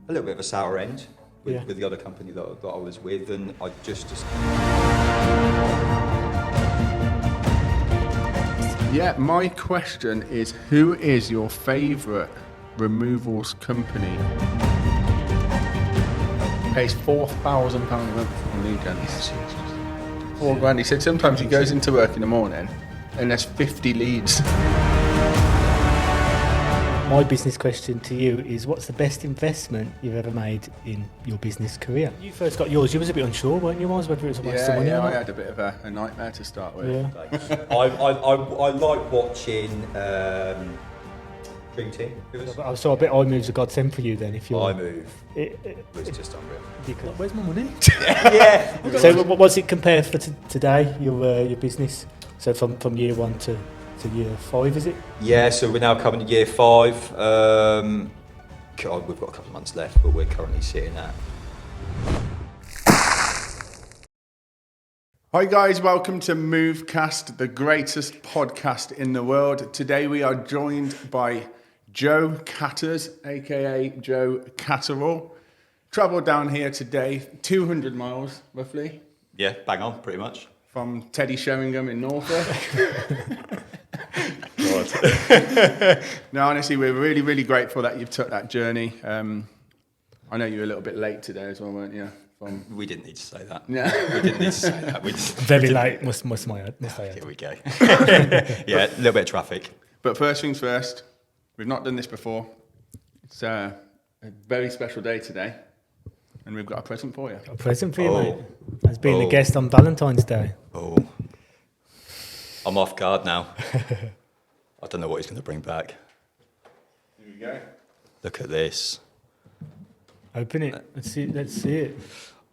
a little bit of a sour end Yeah. with the other company that I was with, and I just Yeah, my question is, who is your favourite removals company? Pays £4,000 a month on lead gen. £4,000. He said sometimes he goes into work in the morning and there's 50 leads. My business question to you is, what's the best investment you've ever made in your business career? You first got yours, you was a bit unsure, weren't you, Miles, whether it was a waste of money or not? I had a bit of a nightmare to start with. Yeah. I like watching Dream Team. I saw a bit IMove's a godsend for you then, if you're... IMove was just unreal. Where's my money? Yeah. So what's it compared for today, your business? So from year 1 to year 5, is it? Yeah, so we're now coming to year 5. God, we've got a couple of months left, but we're currently sitting at... Hi guys, welcome to Movecast, the greatest podcast in the world. Today we are joined by Joe Catters, aka Joe Catterall. Travelled down here today, 200 miles roughly. Yeah, bang on, pretty much. From Teddy Sheringham in Norfolk. No, honestly, we're really, really grateful that you've took that journey. I know you were a little bit late today as well, weren't you? We didn't need to say that. No. We didn't need to say that. Very late, must I add. Here we go. Yeah, a little bit of traffic. But first things first, we've not done this before. It's a very special day today, and we've got a present for you. A present for you, Oh. mate. As being a guest on Valentine's Day. Oh, I'm off guard now. I don't know what he's going to bring back. Here we go. Look at this. Open it. Let's see it.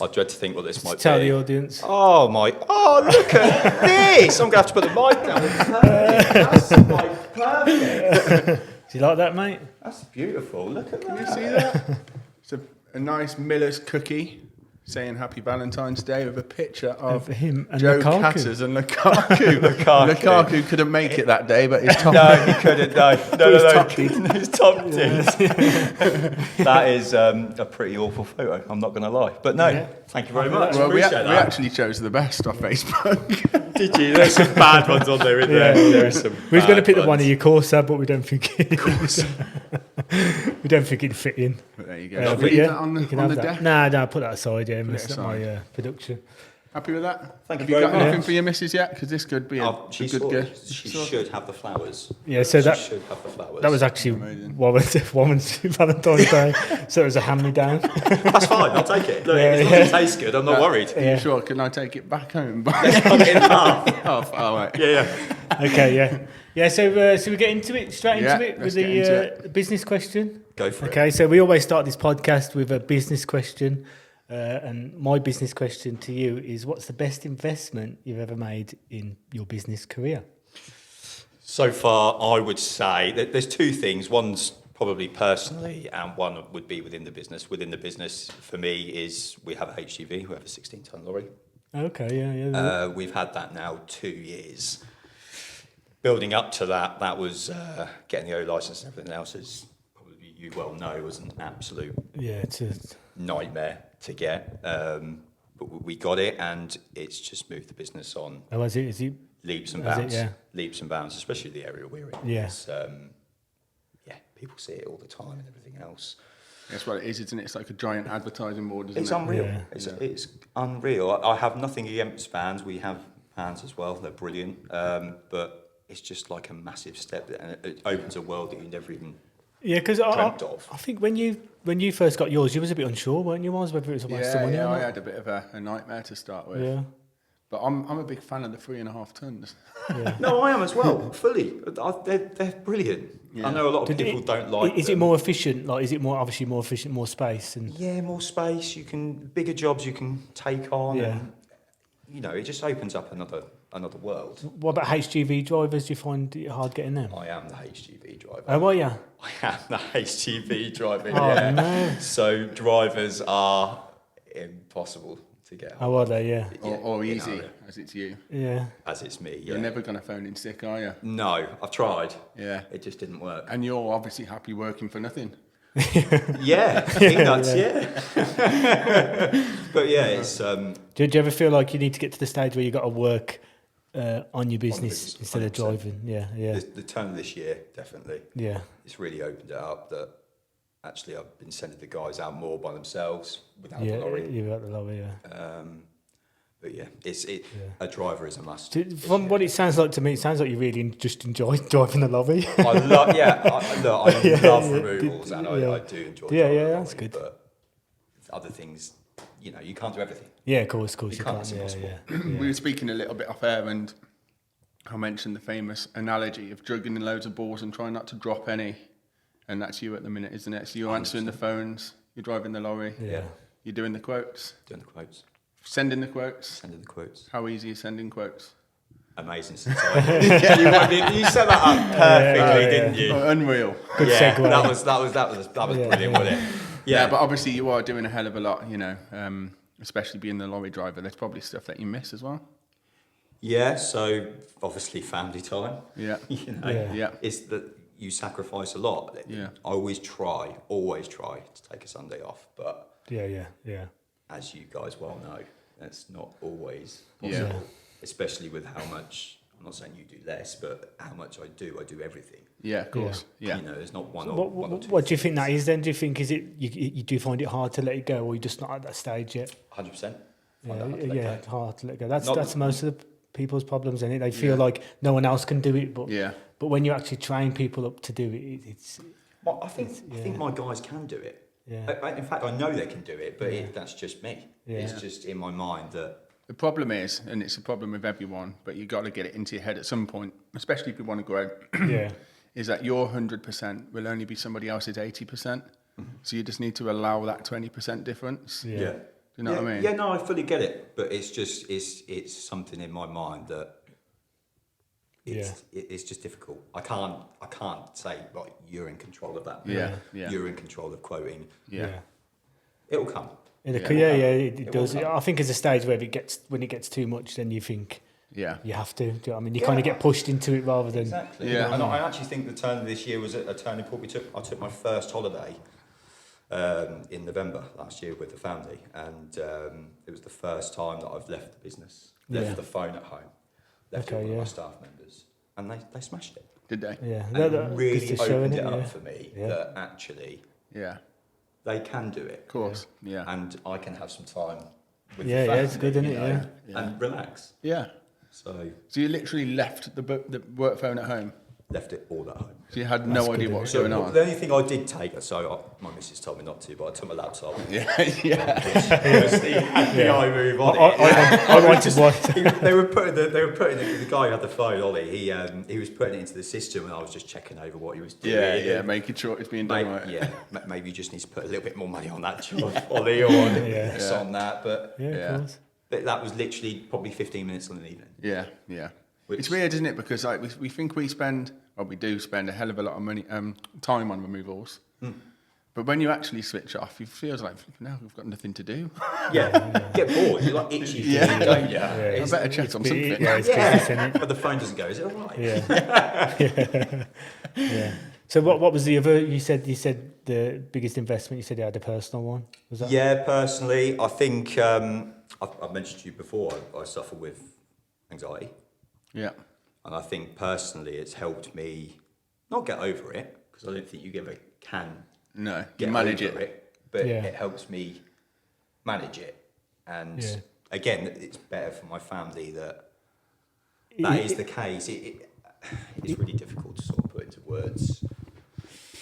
I dread to think what this might Tell be. the audience. Oh my! Oh, look at this! I'm going to have to put the mic down. That's like perfect. Do you like that, mate? That's beautiful. Look at Can you that. see that? It's a nice Miller's cookie saying Happy Valentine's Day with a picture of him and Joe Lukaku. Catters and Lukaku. Lukaku. Lukaku couldn't make it that day, but his top. No, he couldn't. No. His top did. His top did. That is a pretty awful photo. I'm not going to lie, but no. Yeah. Thank you very much. Well, we Appreciate that. actually chose the best off Facebook. Did you? There's some bad ones on there, isn't there? Yeah. There's some. We was going to bad pick the one ones. of your Corsa, but we don't think we don't think it'd fit in. But there you go. Uh, Shall we but leave yeah, that on you can the have that. deck? Nah, put that aside. Yeah, mess it up my aside. production. Happy with that? Thank Have you you very got much. anything for your missus yet? Because this could be a She good saw go. it. She should have the flowers. Yeah, so She that should have the flowers. that was actually Amazing. woman's Valentine's Day, so it was a hand-me-down. That's fine. I'll take it. Look, Yeah, as long as it tastes good, I'm not worried. Are you sure? Can I take it back home? Cut it in half. All right. Yeah. Okay, yeah. So we get into it straight Yeah, into it let's with get into the business question. Go for it. Okay, so we always start this podcast with a business question, and my business question to you is: what's the best investment you've ever made in your business career? So far, I would say that there's two things. One's probably personally, and one would be within the business. Within the business, for me, is we have a HGV, we have a 16-ton lorry. Okay, yeah. We've had that now 2 years. Building up to that, that was getting the O licence and everything else, as probably you well know, was an absolute Yeah, it's a, nightmare to get. But we got it, and it's just moved the business on oh, is it? leaps and Has it, bounds. yeah. Leaps and bounds, especially the area we're in. Yeah. It's, people see it all the time and everything else. That's what it is, isn't it? It's like a giant advertising board, isn't It's it? unreal. Yeah. It's unreal. I have nothing against vans. We have vans as well. They're brilliant. But it's just like a massive step, and it opens a world that you never even Yeah, because dreamt of. I think when you first got yours, you was a bit unsure, weren't you, Miles, whether it was a waste of money or I not? had a bit of a nightmare to start with. Yeah. But I'm a big fan of the 3.5 tons. Yeah. No, I am as well, fully. They're brilliant. Yeah. I know a lot of people don't like Is them. it more efficient? Like, is it more efficient, more space? And Yeah, more space. You can bigger jobs you can take on. Yeah. And, it just opens up another world. what about HGV drivers? Do you find it hard getting them? I am the HGV driver. Oh, are you? I am the HGV driver. Oh, yeah. no. So drivers are impossible to get. Oh, are they? Yeah. Or in easy, area. as it's you. Yeah. As it's me. You're Yeah. never going to phone in sick, are you? No, I've tried. Yeah. It just didn't work. And you're obviously happy working for nothing. Yeah, peanuts. Yeah. But yeah, it's Do you ever feel like you need to get to the stage where you got to work on your business business, instead of 100%. driving? Yeah, yeah, the turn of this year, definitely. yeah, It's really opened it up that actually I've been sending the guys out more by themselves without yeah. the lorry. You've got the lorry, yeah. But yeah, a driver is a must. From what it sounds like to me, it sounds like you really just enjoy driving the lorry. I love, I love removals and I do enjoy Yeah, driving yeah, the that's lorry, good. But other things, you can't do everything. Yeah, of course, You you can't, can't. it's Yeah, impossible. yeah. We were speaking a little bit off air, and I mentioned the famous analogy of juggling loads of balls and trying not to drop any. And that's you at the minute, isn't it? So you're answering the phones, you're driving the lorry, Yeah. you're doing the quotes, Doing the quotes, sending the quotes. sending the quotes. How easy is sending quotes? Amazing since you set that up perfectly, didn't you? Oh, unreal. Good Yeah, segue. that was brilliant, wasn't it? Yeah, but obviously you are doing a hell of a lot, especially being the lorry driver. There's probably stuff that you miss as well. Yeah, so obviously family time. Yeah. Yeah. It's that you sacrifice a lot. Yeah. I always try to take a Sunday off, but Yeah. as you guys well know, that's not always Yeah. possible. Especially with how much, I'm not saying you do less, but how much I do everything. Yeah, of course. Yeah. There's not one So or two. what do you think that is then? Do you think you do find it hard to let it go, or you're just not at that stage yet? 100%. Yeah, it's hard to let go. That's Not- most of the people's problems, and they feel like no one else can do it. But Yeah. but when you actually train people up to do it, it's Well, I think my guys can do it. yeah. In fact, I know they can do it, but that's just me. Yeah. It's just in my mind that. The problem is, and it's a problem with everyone, but you got to get it into your head at some point, especially if you want to grow, Yeah, is that your 100% will only be somebody else's 80%. So you just need to allow that 20% difference. yeah. Yeah. Do you know what I mean? Yeah, no, I fully get it, but it's just it's something in my mind that it's just difficult. I can't say like you're in control of that. Yeah. You're in control of quoting. Yeah. It'll come. It It does. will come. I think there's a stage where when it gets too much, then you think Yeah. you have to. Do you know what I mean? You kind of get pushed into it rather than Exactly. Yeah. And I actually think the turn of this year was a turning point. I took my first holiday in November last year with the family, and it was the first time that I've left the business, left the phone at home, left it with one of my staff members, and they smashed it. Did they? Yeah, And it really just showing opened it up yeah. for me Yeah. that actually Yeah. they can do it, Of course. Yeah. and I can have some time with Yeah, the family, it's good, isn't you it? know, Yeah. and relax. Yeah. So So you literally left the work phone at home. left it all at home. So you had That's no good, idea isn't what was So going on. the only thing I did take, my missus told me not to, but I took my laptop. Yeah. Yeah. Obviously, had the iMove on it. I wanted one. They were putting the guy who had the phone, Ollie. He was putting it into the system, and I was just checking over what he was doing. Yeah. Yeah. Making sure it's being done right. Maybe you just need to put a little bit more money on that job, Ollie, or this on that. But Yeah, Yeah. of course. that was literally probably 15 minutes on an evening. Yeah. Yeah. Which- It's weird, isn't it? Because like we think we do spend a hell of a lot of money, time on removals. But when you actually switch off, it feels like now we've got nothing to do. Yeah, get bored. You're like itchy, Yeah. don't you? I better chat on something. Yeah, it's business, isn't it? But the phone doesn't go. Is it all right? Yeah. Yeah. So what was the other? You said the biggest investment. You said you had a personal one. Was that? Yeah, personally, I think I've mentioned to you before. I suffer with anxiety. Yeah. And I think personally it's helped me not get over it, because I don't think you ever can No. You get manage over it. but Yeah. it helps me manage it. And Yeah. again, it's better for my family that It- is the case. It's really difficult to sort of put into words.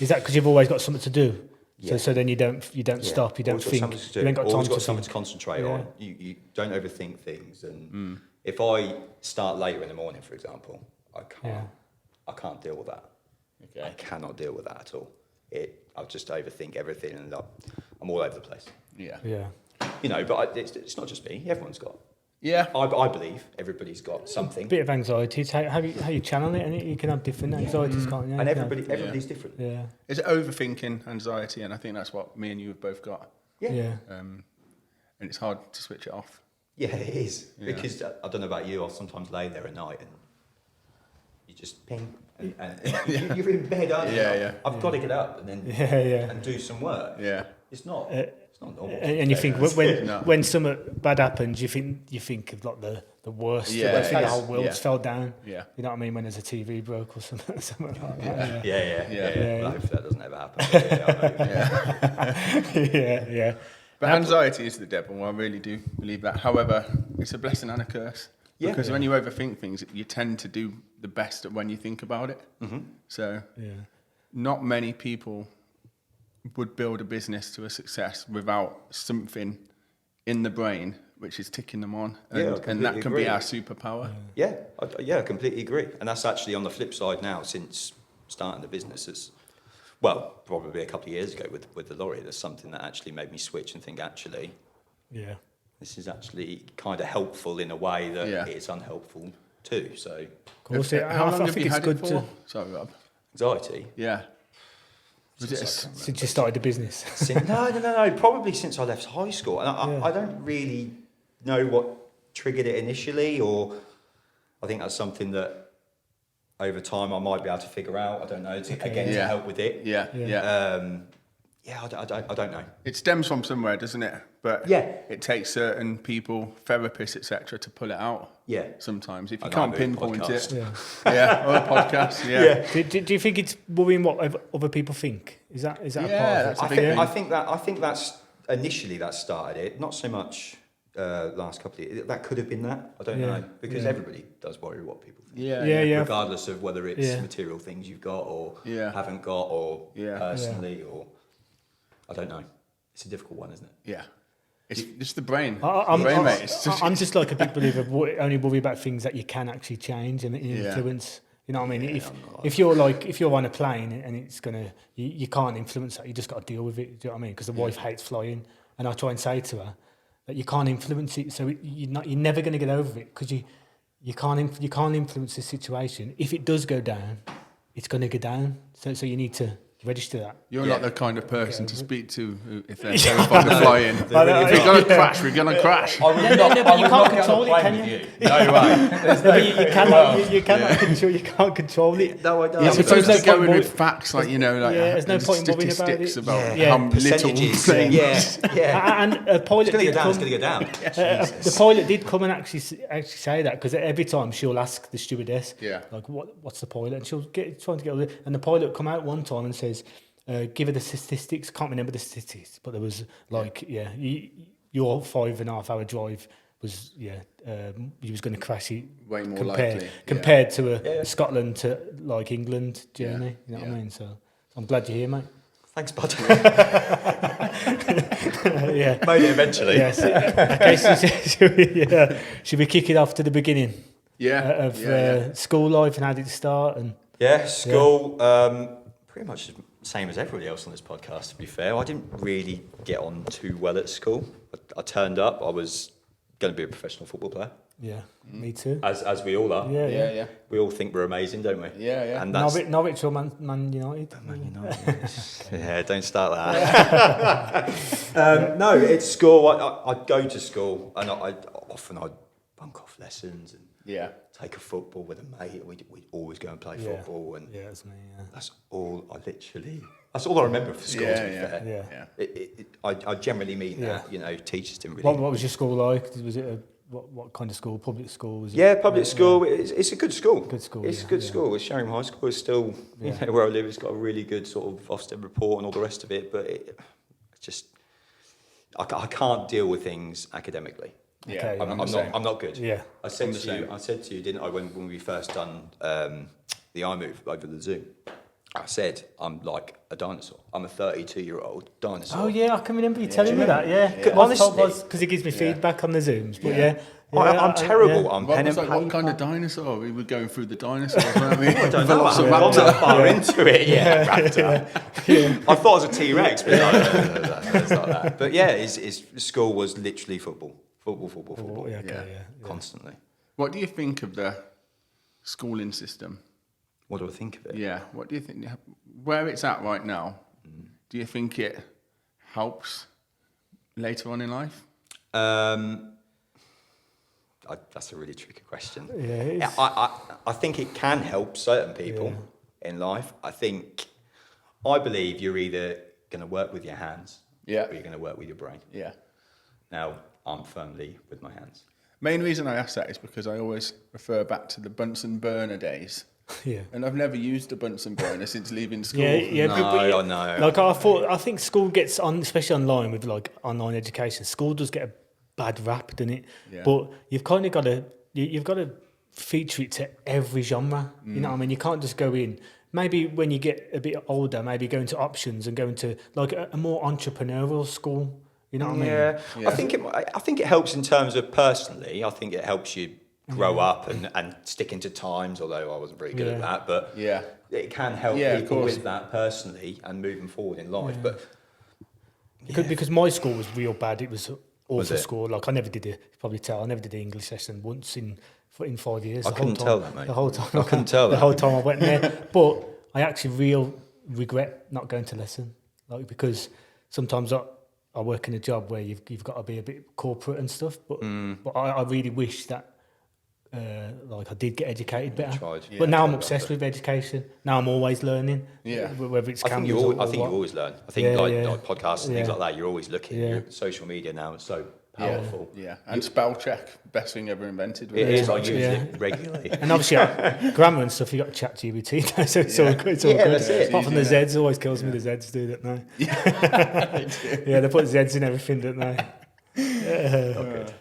Is that because you've always got something to do? Yeah. So then you don't stop. You don't Always got think. something to do. You ain't got time Always to got something think. to concentrate Yeah. on. You don't overthink things. And if I start later in the morning, for example, I can't deal with that. Okay. I cannot deal with that at all. I just overthink everything, and I'm all over the place. Yeah. Yeah. But it's not just me. Everyone's got. Yeah. I believe everybody's got something, Bit of anxiety. It's how you channel it, and you can have different anxieties, can't you? and You can have- everybody's different. Yeah. It's overthinking, anxiety, and I think that's what me and you have both got. Yeah. And it's hard to switch it off. Yeah, it is Yeah. because I don't know about you. I'll sometimes lay there at night and you just ping, and you're in bed, aren't you? Yeah. I've got to get up and then and do some work. Yeah. It's not normal. And you think when something bad happens, you think of like the worst. Yeah, You think the yeah, whole world's yeah. fell down. Yeah. You know what I mean? When there's a TV broke or something like that. Yeah. Well, hopefully that doesn't ever happen. Yeah. But anxiety is the devil. I really do believe that. However, it's a blessing and a curse. Yeah. Because when you overthink things, you tend to do the best when you think about it. Mm-hmm. So not many people would build a business to a success without something in the brain which is ticking them on. And that can be our superpower. Yeah, I completely agree. And that's actually on the flip side now, since starting the business. Probably a couple of years ago with the lorry, there's something that actually made me switch and think, actually, this is actually kind of helpful in a way that it's unhelpful too. So, of course, how long I have think you it's had good it for? to. Sorry, Rob. anxiety. Yeah. Since you started the business. No. Probably since I left high school. And I don't really know what triggered it initially, or I think that's something that over time I might be able to figure out. I don't know. To help with it. I don't know. It stems from somewhere, doesn't it? But it takes certain people, therapists, etc., to pull it out. Yeah. Sometimes, if you I can't know, pinpoint podcast. it, or a podcast. Do you think it's worrying what other people think? Is that a part of it? That's a big thing. I think that's initially that started it. Not so much last couple of years. That could have been that. I don't know, because everybody does worry what people think. Regardless of whether it's material things you've got or haven't got, or personally, or I don't know. It's a difficult one, isn't it? Yeah. It's just the brain. I'm just like a big believer of only worry about things that you can actually change and influence. You know what I mean? If you're on a plane and it's gonna, you can't influence that. You just got to deal with it. Do you know what I mean? Because the wife hates flying, and I try and say to her that you can't influence it. So you're never going to get over it, because you can't influence the situation. If it does go down, it's going to go down. So you need to register that. You're not the kind of person to speak to if they're terrified of flying. If we're going to crash, we're going to crash. But you can't control it, can you? No way. You can't control it. No, I don't. You're So supposed there's to no go point in with facts, like, there's no point in worrying about it. statistics about Yeah. how little Percentages. things. And a pilot It's going to did go down. come. It's going to go down. The pilot did come and actually say that, because every time she'll ask the stewardess, like, what's the pilot, and she'll trying to get all the, and the pilot come out one time and says, give her the statistics. Can't remember the statistics, but there was like, your 5.5 hour drive was you was going to crash it Way more likely. compared to a Scotland to like England journey. You know what I mean? So I'm glad you're here, mate. Thanks, bud. Yeah. Made it eventually. Yes. Okay, should we kick it off to the beginning? Of school life, and how did it start? And School. Pretty much the same as everybody else on this podcast, to be fair. I didn't really get on too well at school. I turned up. I was going to be a professional football player. Yeah, me too. As we all are. Yeah. We all think we're amazing, don't we? Yeah. And that's Norwich or Man United? Man United. Yeah, don't start that. No, it's school. I'd go to school, and I'd bunk off lessons and take a football with a mate. We'd always go and play football, and that's me. Yeah. that's all I remember of school. To be fair, I generally mean that. Teachers didn't really. What was your school like? Was it what kind of school? Public school? Was it? Public school. It's a good school. Good school. It's a good school. It's Sheringham High School. It's still where I live. It's got a really good sort of Ofsted report and all the rest of it. But I can't deal with things academically. Okay, I'm not good. Yeah. I said to you, didn't I, when we first done the iMove over the Zoom? I said I'm like a dinosaur. I'm a 32-year-old dinosaur. Oh yeah, I can remember you telling me that. Yeah. Honestly, because he gives me feedback on the Zooms. But I'm terrible. I'm pen and paper. What kind of dinosaur? We were going through the dinosaurs, weren't we? I don't know. I'm not that far into it. Raptor. I thought I was a T-Rex, but no, it's not that. But his school was literally football. Football. Constantly. What do you think of the schooling system? What do I think of it? Yeah. What do you think? Where it's at right now, do you think it helps later on in life? That's a really tricky question. Yeah, I think it can help certain people. in life. I believe you're either going to work with your hands or you're going to work with your brain. Yeah. Now, I'm firmly with my hands. Main reason I ask that is because I always refer back to the Bunsen burner days. Yeah. And I've never used a Bunsen burner since leaving school. Yeah, No, I know. Like I think school gets on, especially online with like online education. School does get a bad rap, doesn't it? Yeah. But you've kind of got to you've got to feature it to every genre. You know what I mean? You can't just go in. Maybe when you get a bit older, maybe go into options and go into like a more entrepreneurial school. You know what I mean? Yeah. I think it helps in terms of personally. I think it helps you grow up and stick into times. Although I wasn't very good at that, but it can help people with that personally and moving forward in life. Yeah. But because my school was real bad. It was awful Was it? school. Like I never did you probably tell. I never did the English lesson once in 5 years. I the whole couldn't time. tell that, mate. The whole time. I couldn't tell The that. whole time I went there. But I actually regret not going to lesson. Like because sometimes I work in a job where you've got to be a bit corporate and stuff. But I really wish that like I did get educated better. tried. But now I'm tried obsessed that. with education. Now I'm always learning. Yeah. Whether it's I think cameras or I think what. you always learn. I think Yeah, like podcasts and things Yeah. like that. You're always looking. Yeah. Social media now is so powerful. Yeah. And spell check, best thing ever invented. It is. I use Yeah. it regularly. And obviously, grammar and stuff, you got ChatGPT now, so it's all good. It's all Yeah, good. that's it. Apart from the Zs, always kills me. The Zs do that now. Yeah, they put Zs in everything, don't they?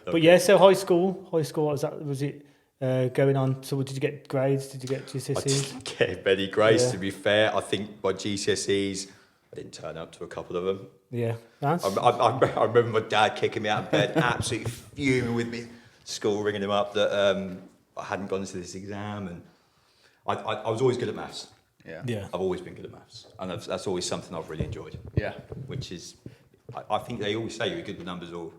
But yeah, so high school. What was that? Was it going on? So, did you get grades? Did you get I GCSEs? didn't get many grades, Yeah. to be fair. I think my GCSEs, I didn't turn up to a couple of them. Yeah, that's I remember my dad kicking me out of bed, absolutely fuming with me, school ringing him up that I hadn't gone to this exam, and I was always good at maths. yeah. I've always been good at maths, and that's always something I've really enjoyed. Yeah. Which is, I think they always say you're good with numbers or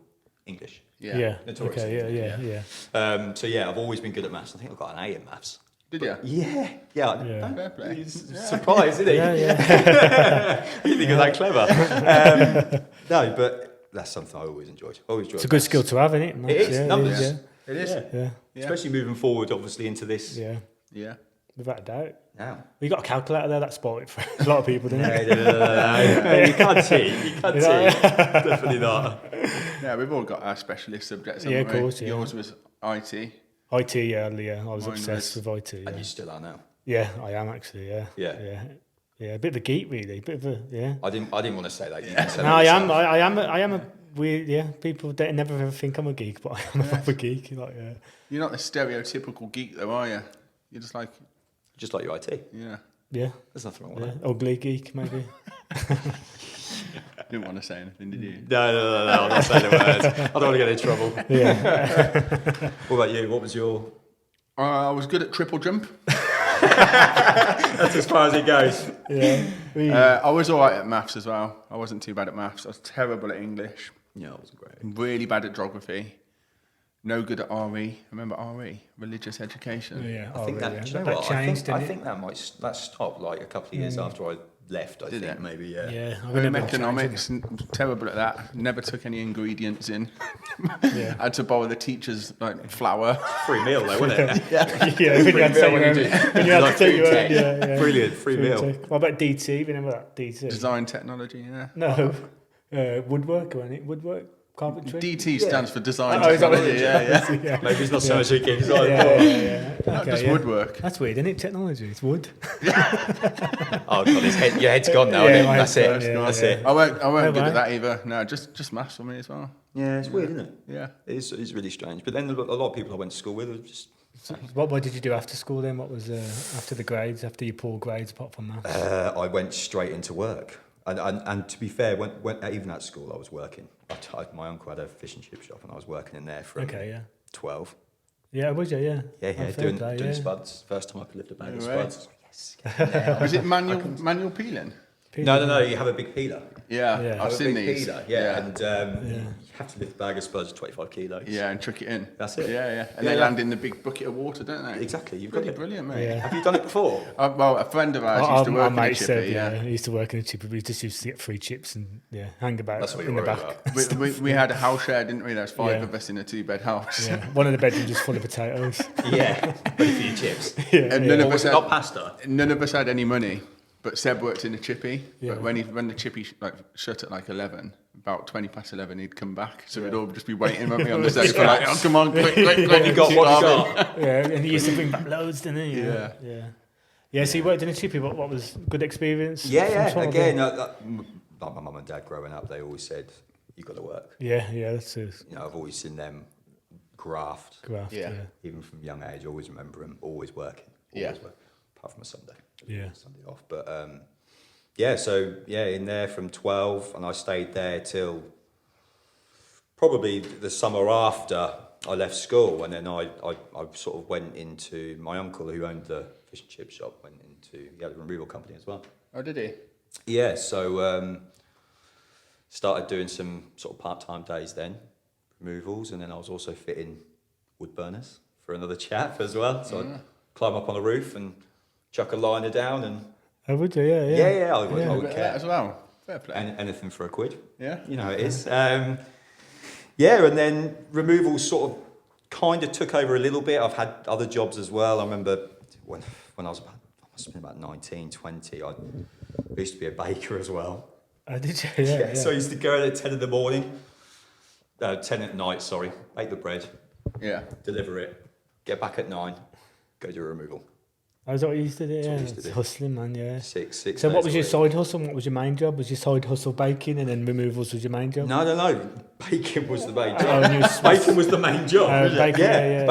English. Yeah. Yeah. Notorious. Okay. Yeah. So yeah, I've always been good at maths. I think I've got an A in maths. Did you? Yeah. Yeah. Fair play. He's surprised, isn't he? Yeah. You didn't think it was that clever. No, but that's something I always enjoyed. It's a good skill to have, isn't it? It is, Yeah, numbers. Yeah. It is. Yeah. Yeah. Especially moving forward, obviously, into this Yeah. Yeah. Without a doubt. now. You got a calculator there. That spoiled it for a lot of people, didn't it? No. You can't cheat. You can't cheat. Definitely not. Yeah, we've all got our specialist subjects. Yeah, haven't of we? course, yeah. Yours was IT. IT, yeah. I was Mine obsessed was- with IT. And Yeah. you still are now. Yeah, I am actually. Yeah. Yeah. A bit of a geek, really. Bit of a yeah. I didn't want to say that. You can say No, that I am. yourself. I am a weird. Yeah, people don't never ever think I'm a geek, but I am a proper geek. Like, yeah. You're not the stereotypical geek, though, are you? You're just like, Just like your IT. yeah. Yeah. There's nothing wrong with Yeah. that. Ugly geek, maybe. Didn't want to say anything, did you? No. I'm not saying the words. I don't want to get in trouble. Yeah. What about you? What was your... I was good at triple jump. That's as far as it goes. Yeah. I was all right at maths as well. I wasn't too bad at maths. I was terrible at English. Yeah, it wasn't great. Really bad at geography. No good at RE. Remember RE? Religious education. Yeah. I think that, yeah. do you know that what? changed. I didn't think that stopped like a couple of years after I left. I Did think it? maybe it? Yeah. I Home remember it economics, terrible at that. Never took any ingredients in. Yeah. Had to borrow the teacher's like flour. free meal though, wasn't it? changing. Yeah. When you had to take your own- when you had Like to take food your own. tech. Yeah. Brilliant, free meal. Tech. What about DT? Remember that DT? Design technology, yeah. No. Woodwork or anything? Woodwork? Carpentry? DT stands for design Oh, is that what technology. it is? Yeah. Maybe it's not so much a gig as I Yeah. thought. Not Okay, just yeah. woodwork. That's weird, isn't it? Technology. It's wood. Oh god, your head's gone now, Yeah, isn't it? my That's head's it. gone, yeah, That's yeah. it. I weren't good right. at that either. No, just maths for me as well. Yeah, it's weird, isn't it? Yeah. It's really strange. But then a lot of people I went to school with are just... What did you do after school then? What was after the grades? After your poor grades, apart from that? I went straight into work. And to be fair, when even at school, I was working. My uncle had a fish and chip shop, and I was working in there from 12. Yeah, was you? Yeah. Yeah, Oh, fair doing play, yeah. spuds. First time I could lift a bag of No way. spuds. Yes. Was it manual peeling? No. You have a big peeler. Yeah, I've seen big these. peeler, and you have to lift a bag of spuds 25 kilos. Yeah, and chuck it in. That's it. Yeah. And they land in the big bucket of water, don't they? Exactly. You've got it. Brilliant, mate. Yeah. Have you done it before? Well, a friend of ours used to work in a chippy. He used to work in a chippy. We just used to get free chips and hang about That's what in the you're back. worried We had a house share, didn't we? There was 5 of us in a 2-bed house. Yeah. One of the bedrooms was full of potatoes. Yeah, but a few chips. And none of us Not pasta. None of us had any money, but Seb worked in a chippy. Yeah. But when the chippy shut at like 11, about 20 past 11, he'd come back. So we'd all just be waiting on me on the sofa, like, oh, come on, quick. What you got? What you got? Yeah, and he used to bring back loads, didn't he? Yeah. Yeah, so you worked in a chippy. What was good experience? Yeah. from Again, like my mum and dad growing up, they always said, "You've got to work." Yeah, that's it. You know, I've always seen them graft. Yeah. Even from a young age, I always remember them always working. Yeah. Apart from a Sunday. Yeah. Sunday off. But in there from 12, and I stayed there till probably the summer after I left school, and then I sort of went into my uncle who owned the fish and chip shop. He had a removal company as well. Oh, did he? Yeah, so started doing some sort of part-time days then, removals, and then I was also fitting wood burners for another chap as well. So I'd climb up on the roof and chuck a liner down, and Oh, would you? Yeah. yeah, I would That care. as well. Fair play. Anything for a quid. Yeah. You know how it is. Yeah, and then removals sort of kind of took over a little bit. I've had other jobs as well. I remember when I was I must have been about 19, 20, I used to be a baker as well. Oh, did you? Yeah. So I used to go in at 10 in the morning, 10 at night, sorry, bake the bread, deliver it, get back at 9, go do a removal. Oh, is that what you used to do? That's what Yeah, I used to it's do. hustling, man, yeah. Six So days what was a your week. side hustle and what was your main job? Was your side hustle baking and then removals was your main job? No. Baking was the main Oh, job. and you Baking was the main job. baking, yeah.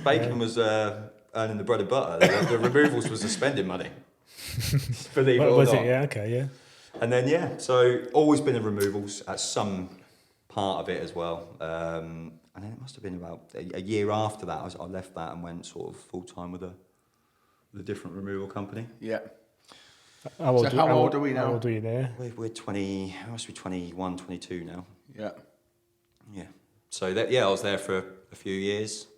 Bacon was earning the bread and butter. The removals was the spending money. Believe it What or was not. it? Yeah, okay, yeah. And then so always been in removals at some part of it as well. And then it must have been about a year after that I left that and went sort of full time with a different removal company. Yeah. How old are we now? How old were you there? We're 20. I must be 21, 22 now. Yeah. Yeah. So I was there for a few years.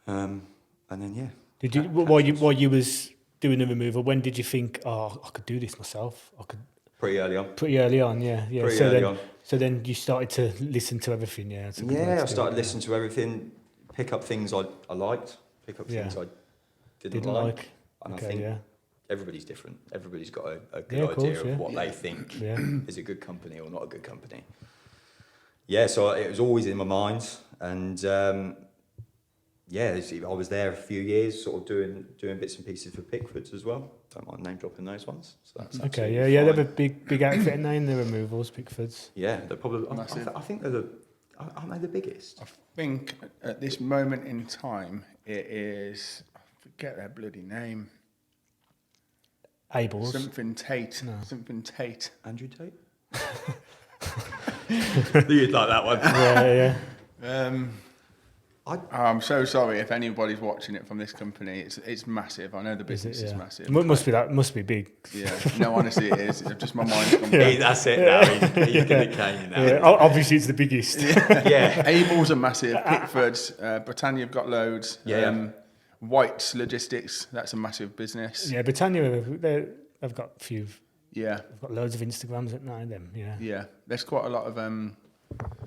And then Did you while you was doing the removal? When did you think, I could do this myself? I could. pretty early on. Pretty early on, yeah. Pretty early on. So then you started to listen to everything, yeah. That's a good way to I do started it, listening to everything, pick up things I liked, pick up things I didn't like. And Okay, I think yeah. everybody's different. Everybody's got a good Yeah, of idea course, of yeah. what they think Yeah. is a good company or not a good company. Yeah, so it was always in my mind. And I was there a few years, sort of doing bits and pieces for Pickfords as well. Don't mind name dropping those ones. So that's Okay, absolutely yeah. They fine. have a big outfit now in the removals, Pickfords. Yeah, they're probably. Massive. I think they're aren't they the biggest? I think at this moment in time, it is, I forget their bloody name. Abel's. Something Tate. No. Something Tate. Andrew Tate. You'd like that one. Yeah. I'm so sorry if anybody's watching it from this company. It's massive. I know the business is Yeah. massive. Must be big. Yeah. No, honestly, it is. It's just my mind's gone Yeah, blank. that's it now. He's going to cane now. Yeah, obviously it's the biggest. Yeah. Abel's are massive. Pickford's, Britannia have got loads. Yeah. White's Logistics, that's a massive business. Yeah, Britannia, they've got a few. Yeah. They've got loads of Instagrams at night. Them, yeah. Yeah. There's quite a lot of.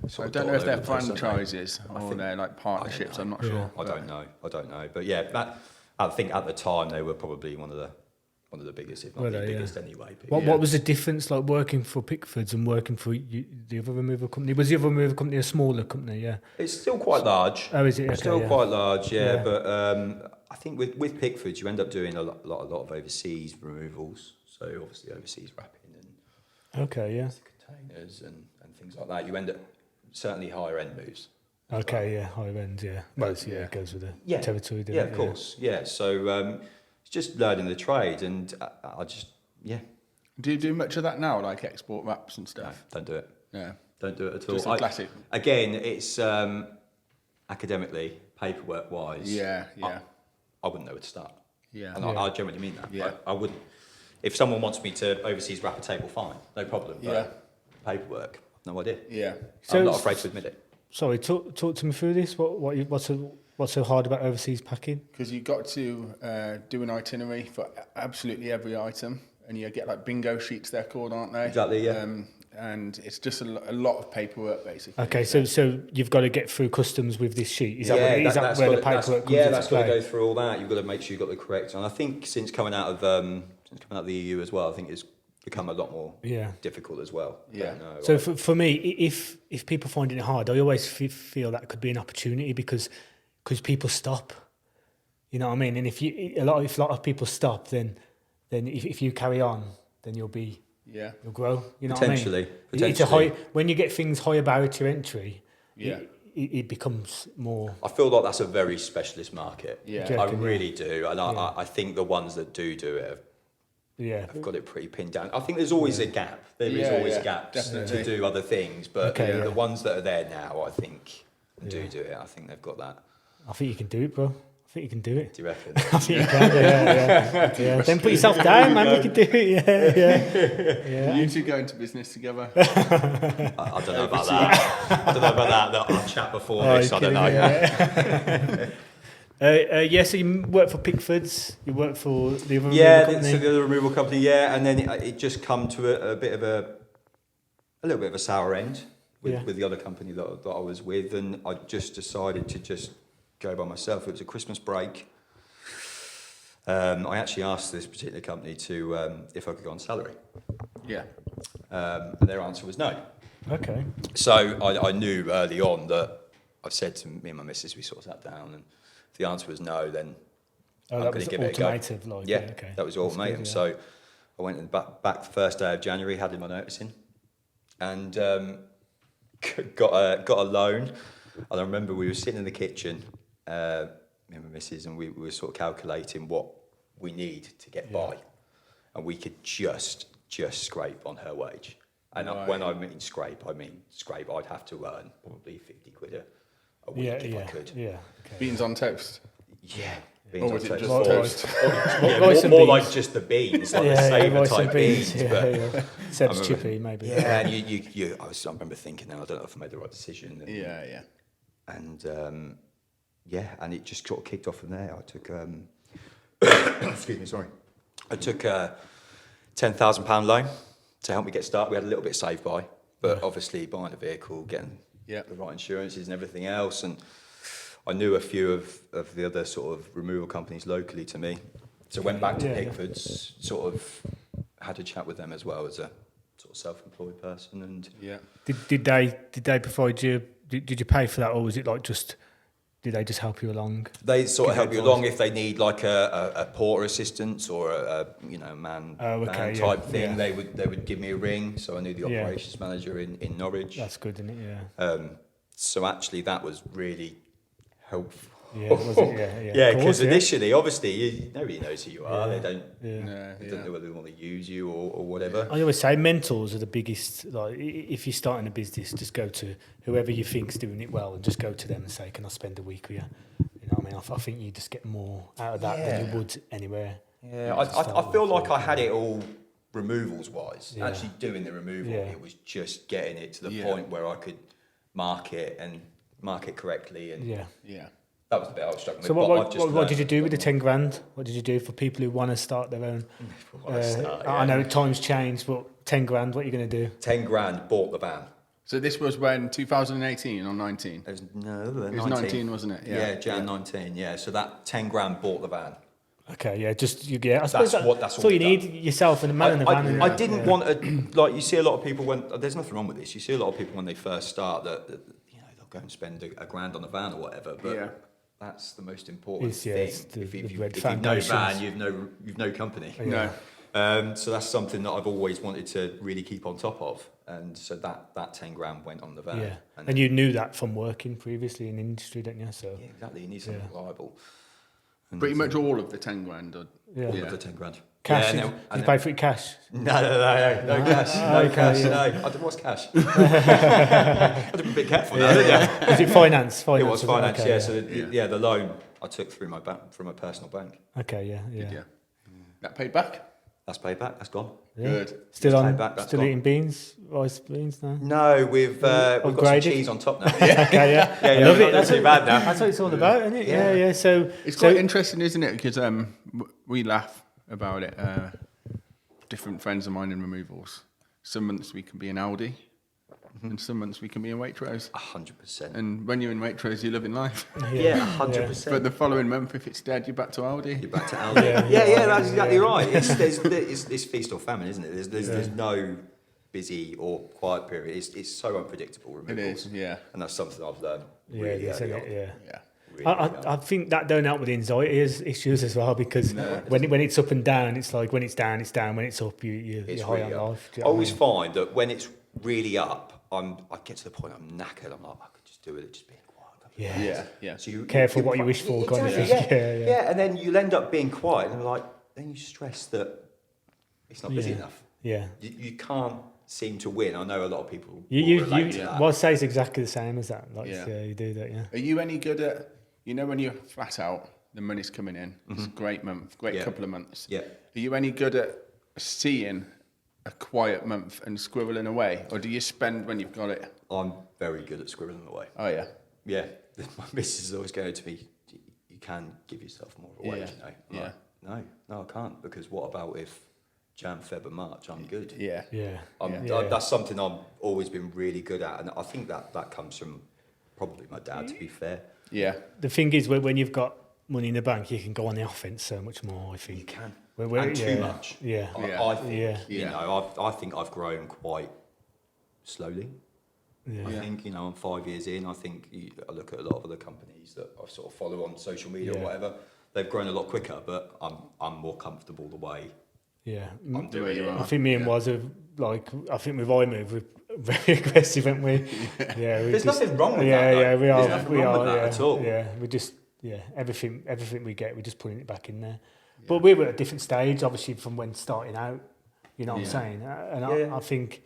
Sort I of don't know dot if they're over the place, don't they? franchises I or think- they're like partnerships. I'm not Yeah. sure. I don't know. But yeah, I think at the time they were probably one of the biggest, if not Were the they, yeah. biggest anyway. What was the difference like working for Pickfords and working for the other removal company? Was the other removal company a smaller company? Yeah. It's still quite large. Oh, is it? Okay, Still yeah. quite large, yeah. Yeah. But I think with Pickfords, you end up doing a lot of overseas removals. So obviously overseas wrapping and Okay, yeah. containers and things like that. You end up certainly higher end moves. Okay, yeah, higher end, yeah. Well, it goes with the territory, doesn't Yeah, it? of course. Yeah. So it's just learning the trade, and I just Do you do much of that now, like export wraps and no, stuff? don't do it. Yeah. Don't do it at all. Just a classic. Again, it's academically, paperwork wise. Yeah. I wouldn't know where to start. Yeah. And I generally mean that. Yeah. I wouldn't. if someone wants me to overseas wrap a table, fine, no problem. But paperwork, no idea. Yeah. So I'm not afraid to admit it. Sorry, talk to me through this. What's so hard about overseas packing? Because you've got to do an itinerary for absolutely every item, and you get like bingo sheets, they're called, aren't they? Exactly, yeah. And it's just a lot of paperwork, basically. Okay, so you've got to get through customs with this sheet. Is that where the paperwork comes into play? That's got to go through all that. You've got to make sure you've got the correct. And I think since coming out of the EU as well, I think it's become a lot more difficult as well. Yeah. So for me, if people find it hard, I always feel that could be an opportunity because people stop. You know what I mean? And if a lot of people stop, then if you carry on, then you'll grow. You know Potentially. what I mean? It's when you get things higher barrier to entry. Yeah. It becomes more. I feel like that's a very specialist market. Yeah. I really do, and I think the ones that do it have got it pretty pinned down. I think there's always a gap. There is always gaps to do other things, but the ones that are there now, I think, do it. I think they've got that. I think you can do it, bro. I think you can do it. Do you reckon? I think you can, yeah. Don't put yourself down, man. You can do it, yeah. You two go into business together. I don't know about that. I'll chat before this. I don't know. So you work for Pickford's. You work for the other removal company. So the other removal company, and then it just come to a little bit of a sour end with the other company that I was with, and I just decided to just go by myself. It was a Christmas break. I actually asked this particular company if I could go on salary. Yeah. And their answer was no. Okay. So I knew early on that I said to me and my missus, we sort of sat down, and if the answer was no, then I'm going to give it a go. That was automated. Good, So I went in back the first day of January, handed my notice in, and got a loan. And I remember we were sitting in the kitchen, me and my missus, and we were sort of calculating what we need to get by, and we could just scrape on her wage. And when I mean scrape, I'd have to earn probably 50 quid a week if I could. Yeah. Okay. Beans on toast. Yeah. Or was it just toast? More like just the beans, like the savor type beans. Seb's chippy, maybe. Yeah, and I remember thinking, I don't know if I made the right decision. And, and it just sort of kicked off from there. I took, excuse me, sorry. I took a £10,000 loan to help me get started. We had a little bit saved by, but obviously buying a vehicle, getting the right insurances and everything else. And I knew a few of the other sort of removal companies locally to me. So I went back to Pickford's, sort of had a chat with them as well as a sort of self-employed person. And Did they provide you, did you pay for that, or was it like just... Did they just help you along? They sort of help you along if they need like a porter assistance or a man type thing. Yeah. They would give me a ring, so I knew the operations manager in Norwich. That's good, isn't it? Yeah. So actually, that was really helpful. Yeah, was it? Yeah, because initially, obviously, nobody knows who you are. They don't. They don't know whether they want to use you or whatever. I always say mentors are the biggest. Like, if you're starting a business, just go to whoever you think's doing it well, and just go to them and say, "Can I spend a week with you?" You know what I mean? I think you just get more out of that than you would anywhere. Yeah, I feel like I had it all removals wise. Actually, doing the removal, it was just getting it to the point where I could market correctly, and that was the bit I was struggling with. So what did you do with the 10 grand? What did you do for people who want to start their own? I know times change, but 10 grand, what are you going to do? 10 grand, bought the van. So this was when, 2018 or 19? It was 19, wasn't it? Yeah, Jan 19, So that 10 grand bought the van. Okay, I suppose that's all you need, yourself and a man in the van. I didn't want like you see a lot of people there's nothing wrong with this. You see a lot of people when they first start that they'll go and spend a grand on a van or whatever, but that's the most important thing. If you've no van, you've no company. No. So that's something that I've always wanted to really keep on top of, and so that 10 grand went on the van. Yeah, and you knew that from working previously in the industry, didn't you? So exactly. You need something reliable. And pretty much all of the 10 grand. All of the 10 grand. Cash? Did you pay for it cash? No cash. No cash. No. I don't know what's cash. I had to be a bit careful now, didn't you? Was it finance? It was finance, okay, So the loan I took from my personal bank. Okay, yeah. That paid back? That's paid back. That's gone. Yeah. Good. Still It's on. paid back, that's Still gone. eating beans, rice beans now. No, we've got some Upgraded? cheese on top now. Okay, yeah. Yeah, I yeah, love we're it. not doing too bad now. That's what it's all about, isn't it? Yeah. Yeah. So It's quite interesting, isn't it? Because we laugh about it. Different friends of mine in removals. Some months we can be in Aldi, and some months we can be in Waitrose. 100%. And when you're in Waitrose, you're living life. Yeah, 100%. But the following month, if it's dead, you're back to Aldi. You're back to Aldi. Yeah, that's exactly right. It's feast or famine, isn't it? There's no busy or quiet period. It's so unpredictable. It Removals. is, yeah. And that's something I've learned yeah, really isn't early on. it? Yeah. Yeah. Really early on. I think that don't help with the anxiety issues as well, because when it's up and down, it's like when it's down, it's down. When it's up, you're high really on up. life. Do I you know what always mean? find that when it's really up, I get to the point I'm knackered. I'm like, I could just do it, just being quiet. Yeah. Yeah. So you Careful what you wish for, kind of exactly, thing. yeah. Yeah, and then you'll end up being quiet, and then you stress that it's not busy Yeah. enough. Yeah. You can't seem to win. I know a lot of people You will relate to that. what I say is exactly the same as that. Like, Yeah. you do that, yeah. Are you any good at, when you're flat out, the money's coming in, it's a great month, great Yeah. couple of months. Yeah. Are you any good at seeing a quiet month and squirreling away? Or do you spend when you've got it? I'm very good at squirreling away. Oh, yeah. Yeah, my missus is always going to me, you can give yourself more of a wage, Yeah. you know? I'm like, no, I can't, because what about if Jan, Feb and March, I'm good. Yeah. Yeah. That's something I've always been really good at, and I think that comes from probably my dad, to be fair. Yeah. The thing is, when you've got money in the bank, you can go on the offense so much more, I think. You can. And too much. Yeah. I think, Yeah. I think I've grown quite slowly. Yeah. I think, I'm 5 years in. I think I look at a lot of other companies that I sort of follow on social media or whatever. They've grown a lot quicker, but I'm more comfortable the way Yeah. I'm doing it. I think me and Waz are I think with IMove, we're very aggressive, aren't we? Yeah. There's nothing wrong with that. Yeah, though. we are. There's nothing wrong with that at all. Yeah, we just, everything we get, we're just putting it back in there. But we were at a different stage, obviously, from when starting out. You know what I'm saying? And I think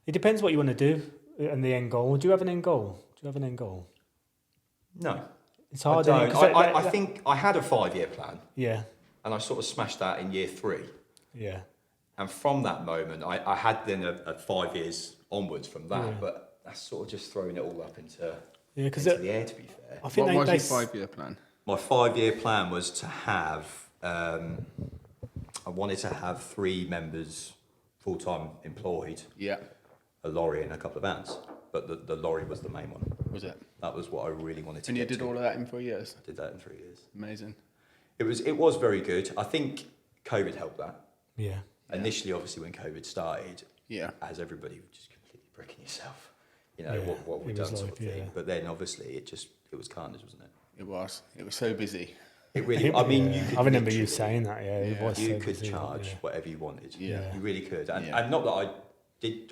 it depends what you want to do and the end goal. Do you have an end goal? No. It's hard. I don't. I think I had a 5-year plan, Yeah. and I sort of smashed that in year 3. Yeah. And from that moment, I had then a 5 years onwards from that, Yeah. but that's sort of just throwing it all up into Yeah, because the air, to be fair. I think What they was your 5-year plan? My 5-year plan was to have, I wanted to have 3 members full-time employed, Yeah. a lorry and a couple of vans, but the lorry was the main one. Was it? That was what I really wanted to And you get did to. all of that in 3 years? I did that in 3 years. Amazing. It was very good. I think COVID helped that. Yeah. Initially, obviously, when COVID started, Yeah. as everybody was just completely bricking yourself, Yeah, what we've it was done sort like, of thing. yeah. But then, obviously, it was carnage, wasn't it? It was. It was so busy. It really. I mean, you could. I remember you literally- saying that. Yeah, it was. You so could busy, charge yeah. whatever you wanted. Yeah. You really could. And, Yeah. and not that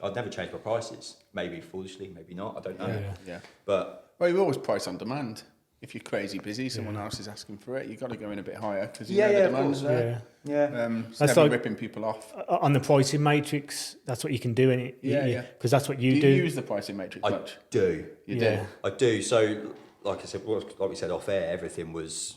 I'd never change my prices. Maybe foolishly, maybe not. I don't know. Yeah. Yeah. But Well, you always price on demand. If you're crazy busy, someone else is asking for it, you've got to go in a bit higher because you know the of demand's course. there. Yeah. yeah. It's That's never like- ripping people off. On the pricing matrix, that's what you can do in it. Yeah. Because that's what Do you you do. use the pricing matrix I much? do. You Yeah. I do. So, like I said, like we said off air, everything was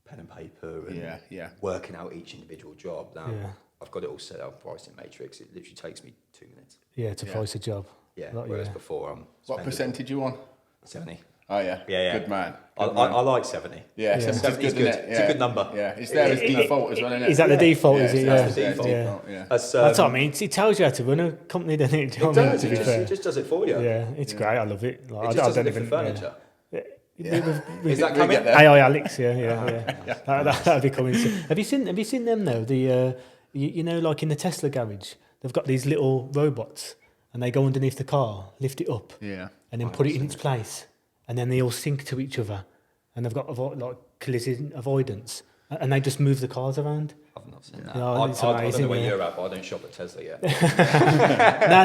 pen and paper and Yeah. working out each individual job. Now Yeah. I've got it all set up pricing matrix. It literally takes me 2 minutes. Yeah, to Yeah. price a job. Yeah. Like, Whereas yeah. before What spending percentage you on? 70. Oh, yeah. Yeah. Good man. I Good man. like 70. Yeah, Yeah. 70's 70 is good, isn't good. it? It's a good number. Yeah, it's there as default as well, isn't it? Is that the default? Yeah, Is it? that's Yeah. the default. Yeah. That's That's what I mean. It tells you how to run a company, doesn't it? Do you know It what I mean, does. to be fair. It just does it for you. Yeah, it's great. I love it. Like, It just does it for furniture. With Is that We'll coming? get there. AI Alex, yeah. That'll be coming soon. Have you seen them though? The you know, like in the Tesla garage, they've got these little robots, and they go underneath the car, lift it up, Yeah. and then put it in its place, and then they all sync to each other, and they've got like collision avoidance, and they just move the cars around. I've not seen that. Yeah, I it's don't know amazing, where yeah. you're at, but I don't shop at Tesla yet.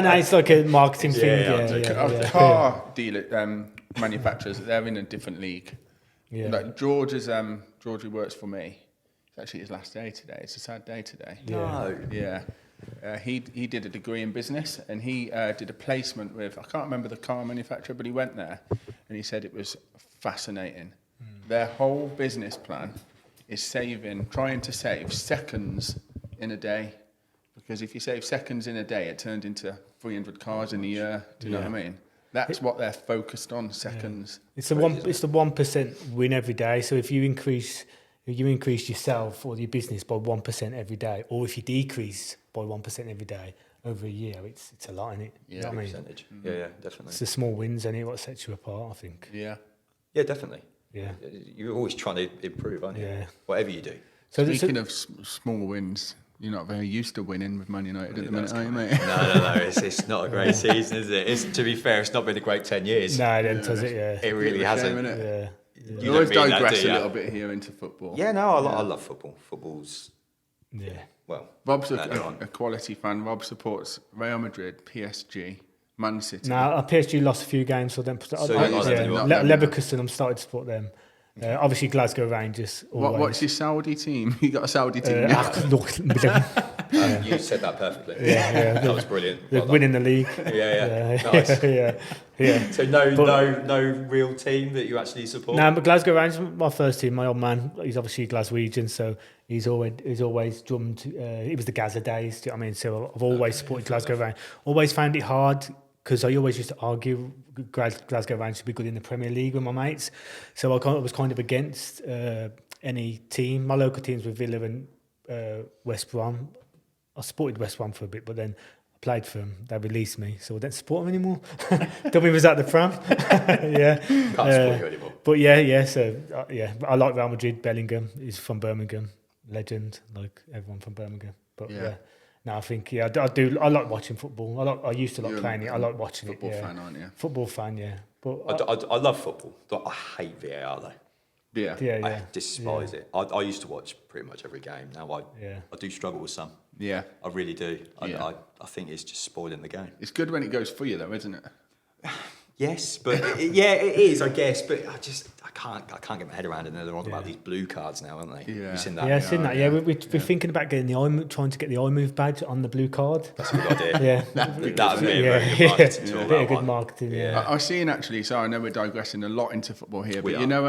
No, it's like a marketing thing. Yeah. Car dealer manufacturers, they're in a different league. Yeah. Like George who works for me. It's actually his last day today. It's a sad day today. No. Yeah. He did a degree in business and he did a placement with, I can't remember the car manufacturer, but he went there and he said it was fascinating. Their whole business plan is trying to save seconds in a day. Because if you save seconds in a day, it turned into 300 cars in a year. Do you know what I mean? That's what they're focused on, seconds. It's the 1% win every day. So if you increase yourself or your business by 1% every day, or if you decrease by 1% every day over a year, it's a lot, isn't it? Yeah, percentage. Yeah, definitely. It's the small wins, isn't it? What sets you apart, I think. Yeah. Yeah, definitely. Yeah. You're always trying to improve, aren't you? Yeah. Whatever you do. So Speaking of small wins, you're not very used to winning with Man United at the minute, are you, mate? No. It's not a great season, is it? To be fair, it's not been a great 10 years. No, then does it? Yeah. It really hasn't. Yeah. You always digress a little bit here into football. Yeah, no, I love football. Football's well. Rob's a quality fan. Rob supports Real Madrid, PSG, Man City. No, PSG lost a few games, so then Leverkusen, I'm starting to support them. Obviously, Glasgow Rangers. What's your Saudi team? You got a Saudi team? You said that perfectly. Yeah. That was brilliant. They're winning the league. Yeah. Nice. Yeah. So no real team that you actually support? No, but Glasgow Rangers, my first team. My old man, he's obviously a Glaswegian, so he's always drummed. It was the Gaza days. Do you know what I mean? So I've always supported Glasgow Rangers. Always found it hard, because I always used to argue Glasgow Rangers should be good in the Premier League with my mates. So I was kind of against any team. My local teams were Villa and West Brom. I supported West Brom for a bit, but then I played for them. They released me, so I don't support them anymore. Dummy was at the pram. Yeah. Can't support you anymore. But but I like Real Madrid. Bellingham is from Birmingham. Legend, like everyone from Birmingham. But no, I think I do. I like watching football. I used to like playing it. I like watching football it. Football fan, aren't you? Football fan, yeah. But I love football, but I hate VAR though. Yeah. I despise it. I used to watch pretty much every game. Now I do struggle with some. Yeah. I really do. I think it's just spoiling the game. It's good when it goes for you though, isn't it? Yes, but it is, I guess. But I can't get my head around it. And they're on about these blue cards now, aren't they? Yeah. You've seen that? Yeah, I've seen that. Yeah, we're thinking about getting trying to get the IMove badge on the blue card. That's a good idea. Yeah, that would be a very good marketing tool. Bit of good marketing. Yeah. I've seen actually. So I know we're digressing a lot into football here, but you know,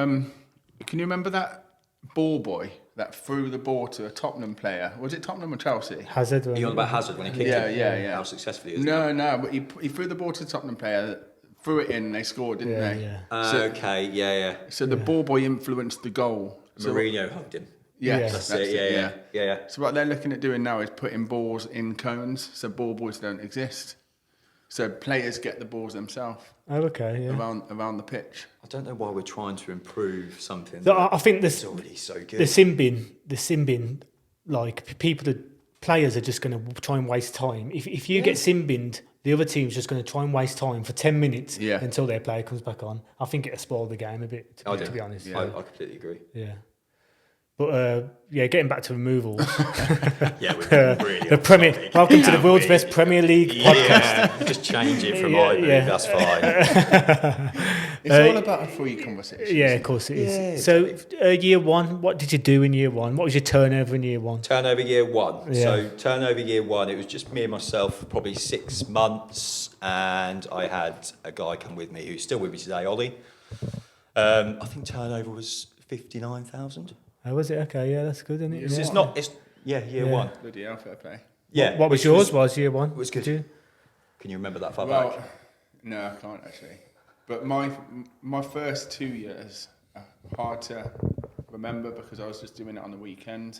can you remember that ball boy that threw the ball to a Tottenham player? Was it Tottenham or Chelsea? Hazard. Are you on about Hazard when he kicked it? Yeah. How successfully is it? No, but he threw the ball to the Tottenham player, threw it in, and they scored, didn't they? Yeah. So the ball boy influenced the goal. Mourinho hugged him. Yes, That's that's it. Yeah. So what they're looking at doing now is putting balls in cones, so ball boys don't exist. So players get the balls themselves. Oh, okay. Yeah. Around the pitch. I don't know why we're trying to improve something. I think it's already so good. The sin bin, like players are just going to try and waste time. If you get sin binned, the other team's just going to try and waste time for 10 minutes until their player comes back on. I think it'll spoil the game a bit, to be honest. I completely agree. Yeah. But getting back to removals. We're really the Premier. Welcome to the world's best Premier League podcast. Just change it from my move. That's fine. It's all about a free conversation. Yeah, of course it is. So, year one, what did you do in year one? What was your turnover in year one? Turnover year one. Yeah. So turnover year one, it was just me and myself for probably 6 months, and I had a guy come with me who's still with me today, Ollie. I think turnover was 59,000. Oh, was it? Okay, yeah, that's good, isn't it? It's not. It's year one. Bloody hell, fair play. Yeah. What was yours? Was year one? Was good. Can you remember that far Well, back? no, I can't actually. But my first 2 years are hard to remember because I was just doing it on the weekend.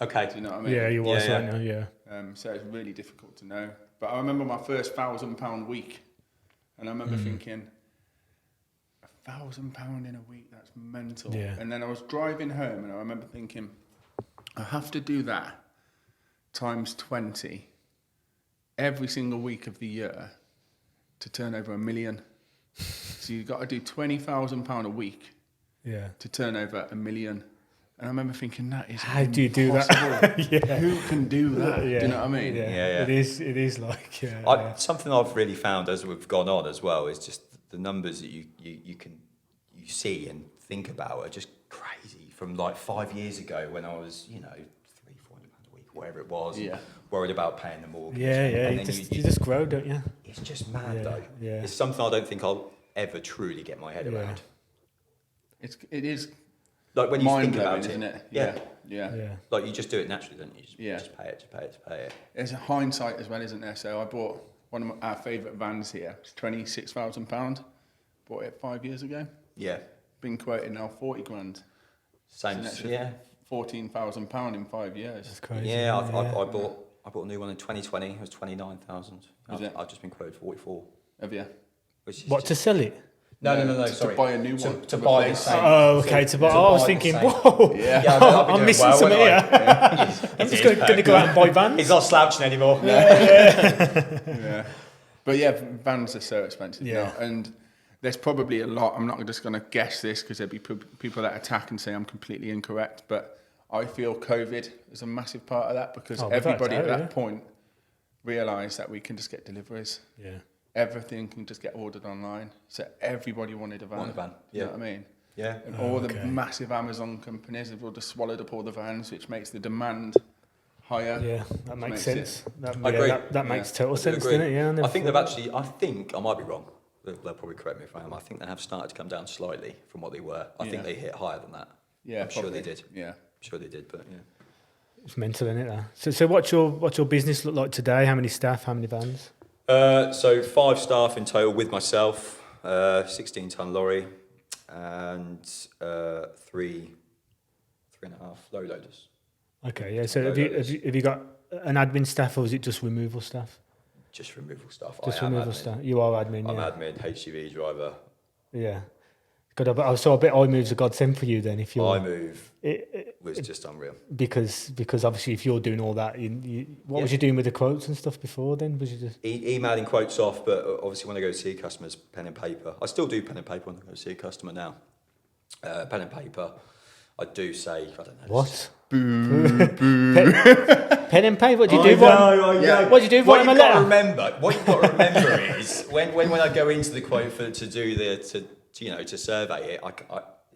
Okay. Do you know what I mean? Yeah, you was Yeah, right now. Yeah. So it's really difficult to know. But I remember my first £1,000 week, and I remember thinking, £1,000 in a week, that's mental. Yeah. And then I was driving home and I remember thinking, I have to do that times 20 every single week of the year to turn over $1 million. So you've got to do £20,000 a week to turn over $1 million. And I remember thinking, that is how do you do that? Who can do that? Do you know what I mean? Yeah. It is like something I've really found as we've gone on as well is just the numbers that you see and think about are just crazy. From like 5 years ago when I was, £300-400 a week, whatever it was, worried about paying the mortgage. And then you just grow, don't you? It's just mad though. Yeah. It's something I don't think I'll ever truly get my head around. It is Like when you think mind about blowing, it, isn't it? Yeah. Yeah. Like you just do it naturally, don't you? Yeah. Just pay it. There's a hindsight as well, isn't there? So I bought one of our favourite vans here. It's £26,000. Bought it 5 years ago. Yeah. Been quoted now 40 grand. Same. Yeah. £14,000 in 5 years. That's crazy. Yeah. I bought a new one in 2020. It was 29,000. Was it? I've just been quoted 44. Have you? Which is What, just, to sell it? No. To Sorry. buy a new one. To buy the same. Oh, okay. I was buy thinking, the same. whoa, Yeah. Yeah, I know, I'm missing something here. I'm just going to go out and buy vans. He's not slouching anymore. Yeah. But yeah, vans are so expensive Yeah. now. And there's probably a lot. I'm not just going to guess this because there'll be people that attack and say I'm completely incorrect. But I feel COVID is a massive part of that because everybody at that point realised that we can just get deliveries. Yeah. Everything can just get ordered online. So everybody wanted a van. Want a van, You know what I mean? Yeah. And all the massive Amazon companies have all just swallowed up all the vans, which makes the demand higher. Yeah, that makes sense. I agree. That makes total I do sense, agree. doesn't it? Yeah. I think they've actually. I might be wrong. They'll probably correct me if I am. I think they have started to come down slightly from what they were. I think they hit higher than that. Yeah, I'm sure they did. Yeah. I'm sure they did, but yeah. It's mental, isn't it? So what's your business look like today? How many staff? How many vans? So 5 staff in total with myself, 16-ton lorry, and 3.5 low loaders. Okay, yeah. So have you got an admin staff, or is it just removal staff? Just removal staff. Just I am removal admin. staff. You are admin. I'm Yeah. admin, HGV driver. Yeah. Good. So I bet iMove's a godsend for you then, if you're. IMove was just unreal. Because obviously if you're doing all that, what was you doing with the quotes and stuff before then? Was you just Emailing quotes off, but obviously when I go to see customers, pen and paper. I still do pen and paper when I go to see a customer now. Pen and paper. I do say, I don't know. what? Boo, boo. Pen and paper. What do you do? Yeah. What do you do? What Write you've them a got to letter. remember, what you've got to remember is when I go into the quote to survey it,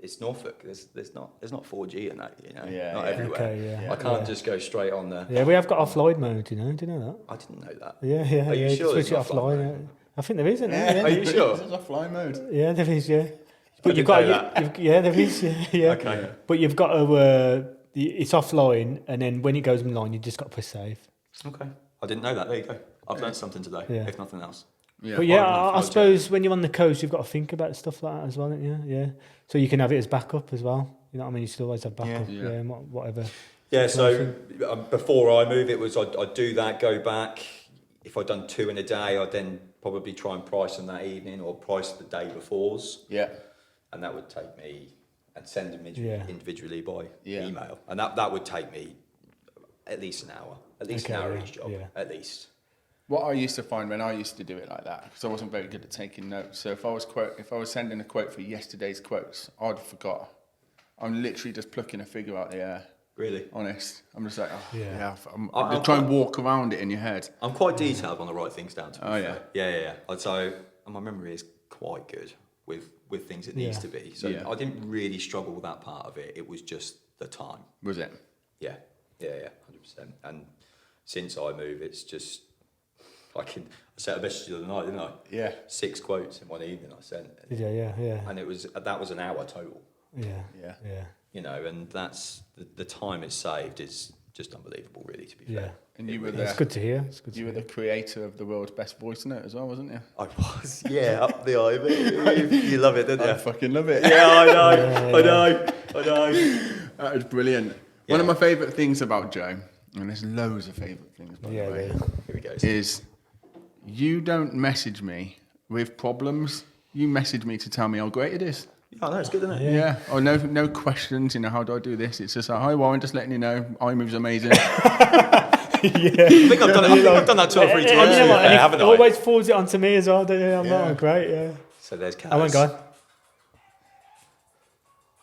it's Norfolk. There's not 4G in that, Yeah, not yeah. everywhere. Okay, yeah. I can't just go straight on there. Yeah, we have got offline mode. Do you know that? I didn't know that. Yeah. Are you sure Switch it there's not offline. offline? I think there is, isn't there? Are you sure? This is offline mode. Yeah, there is. Yeah. I But you've didn't got know that. yeah, there is. Yeah. Okay. But you've got to. It's offline, and then when it goes online, you just got to press save. Okay. I didn't know that. There you go. I've learned something today, Yeah. if nothing else. Yeah. But yeah, I project. suppose when you're on the coast, you've got to think about stuff like that as well, don't you? Yeah. So you can have it as backup as well. You know what I mean? You should always have backup. Yeah. Yeah. And whatever. Yeah, so before I move, it was I'd do that, go back. If I'd done 2 in a day, I'd then probably try and price them that evening or price the day before's. Yeah. And that would take me, and send them individually by Yeah. email. And that would take me at least an hour. At least an hour each job, at least. What I used to find when I used to do it like that, because I wasn't very good at taking notes. So if I was sending a quote for yesterday's quotes, I'd forgot. I'm literally just plucking a figure out the air. Really? Honest. I'm just like, I'm I'm just trying to walk around it in your head. I'm quite detailed on the right things down to. Oh, yeah. Yeah. So my memory is quite good with things it needs to be. So I didn't really struggle with that part of it. It was just the time. Was it? Yeah, 100%. And since I move, it's just I sent a message the other night, didn't I? Yeah. 6 quotes in one evening I sent. Yeah. And that was an hour total. Yeah. And that's the time it's saved is just unbelievable, really. To be fair. Yeah. And you were It's good to hear. It's good to You were the creator of the world's best voice note as well, wasn't you? I was, up the ivy. You love it, don't you? I fucking love it. Yeah, I know. That was brilliant. Yeah. One of my favourite things about Joe, and there's loads of favourite things, by the way, Here we go. is you don't message me with problems. You message me to tell me how great it is. Oh, no, it's good, isn't it? Yeah. Or no questions, how do I do this? It's just like, hi Warren, just letting you know, iMove's amazing. I think I've done that 2 or 3 times, haven't I? Always forwards it onto me as well, don't you? I'm like, great, yeah. So there's Kaz. I won't go.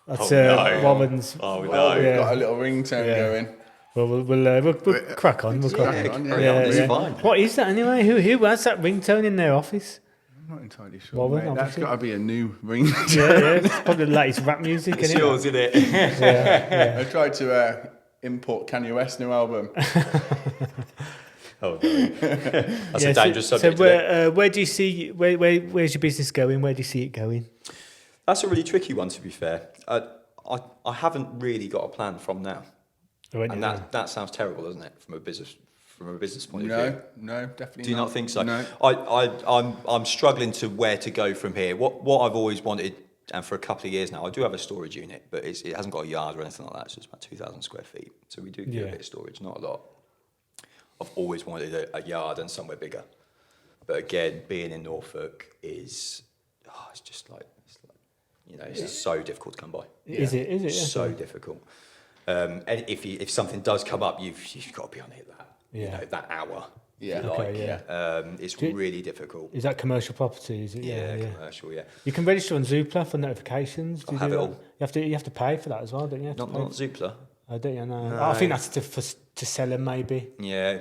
That's no. Warren's. Oh, no. Well, we've Yeah. got a little ringtone going. Well, we'll crack on. We'll crack Yeah, on. carry on, it's fine. What is that anyway? Who has that ringtone in their office? I'm not entirely sure, Well, we're mate. not That's sure. got to be a new ringtone. Yeah, it's probably the latest rap music. It's isn't yours, isn't it? I tried to import Kanye West's new album. Oh, no. That's a dangerous subject. So where do you see where's your business going? Where do you see it going? That's a really tricky one, to be fair. I haven't really got a plan from now, When and you- that sounds terrible, doesn't it, from a business point of view? No, definitely. Do you not think so? No. I'm struggling to where to go from here. What I've always wanted, and for a couple of years now, I do have a storage unit, but it hasn't got a yard or anything like that. It's just about 2,000 square feet. So we do a bit of storage, not a lot. I've always wanted a yard and somewhere bigger. But again, being in Norfolk is, it's just like, it's so difficult to come by. Is it? Yeah. So difficult. And if something does come up, you've got to be on it that hour. Yeah. It's really difficult. Is that commercial property? Is it? Yeah, commercial. Yeah. You can register on Zoopla for notifications. Do you have do it that? all. You have to pay for that as well, don't you? Not Zoopla. I don't know. No. I think that's to sell them maybe. Yeah.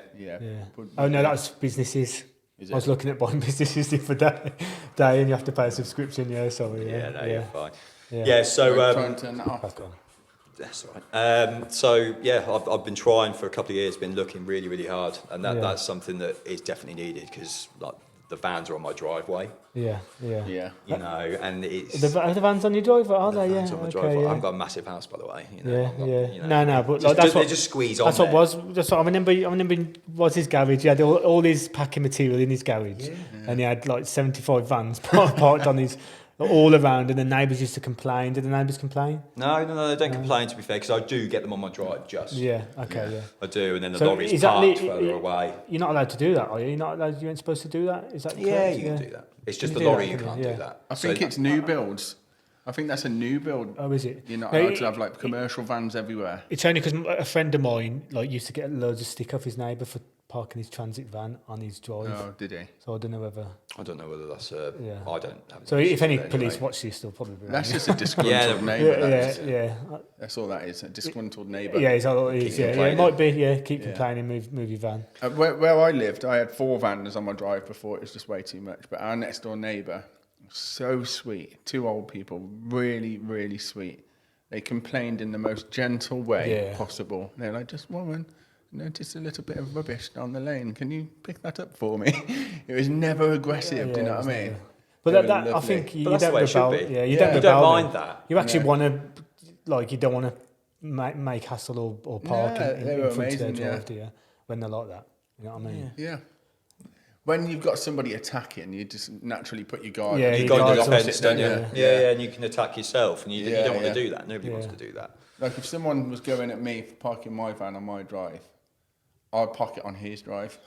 Oh no, that's businesses. Is I was looking at buying businesses the other day, and you have to pay a subscription. Yeah, sorry. You're fine. Yeah. So try and turn that off. Back on. that's all right. I've been trying for a couple of years, been looking really, really hard, and that's something that is definitely needed because like the vans are on my driveway. Yeah. And it's The vans on your driveway, are they? vans Yeah. on my Okay, driveway. yeah. I haven't got a massive house, by the way. No, but like, that's they what just squeeze on. That's what was. That's what I remember. Was his garage? He had all his packing material in his garage, and he had like 75 vans parked on his all around. And the neighbours used to complain. Did the neighbours complain? No, they don't complain. To be fair, because I do get them on my drive. Yeah. Okay. I do, and then the So lorry's is that parked further away. You're not allowed to do that, are you? You're not allowed. You ain't supposed to do that. Is that Yeah, correct? you can do that. It's just You the do lorry that, you can can't you? do Yeah. that. I think it's new builds. I think that's a new build. Oh, is it? You're not No, allowed to have like commercial vans everywhere. It's only because a friend of mine used to get loads of stick off his neighbour for parking his transit van on his drive. Oh, did he? So I don't know whether. I don't know whether that's Yeah. I don't have. So an if issue any with it police anyway. watch this, they'll probably be. That's just a disgruntled neighbour. Yeah. That's all that is. A disgruntled neighbour. Yeah, it's all it is. Keep Yeah, it complaining. might be. Yeah, keep complaining. Move your van. Where I lived, I had 4 vans on my drive before. It was just way too much. But our next door neighbour, so sweet. 2 old people, really, really sweet. They complained in the most gentle way possible. They're like, just woman, noticed a little bit of rubbish down the lane. Can you pick that up for me? It was never aggressive. Do you know what I mean? But They were that I lovely. think you But that's the don't way it should rebel. be. Yeah, you You don't don't rebel. mind that. You actually want to, you don't want to make hassle or park No, in they were front of their amazing, drive, do you? When they're like that. You know what I mean? Yeah. When you've got somebody attacking, you just naturally put your guard. Yeah, up. You got to do guards the up, offence, don't you? yeah. Yeah, and you can attack yourself, and you Yeah, don't want yeah. to do that. Nobody wants to do that. Like if someone was going at me for parking my van on my drive, I'd park it on his drive.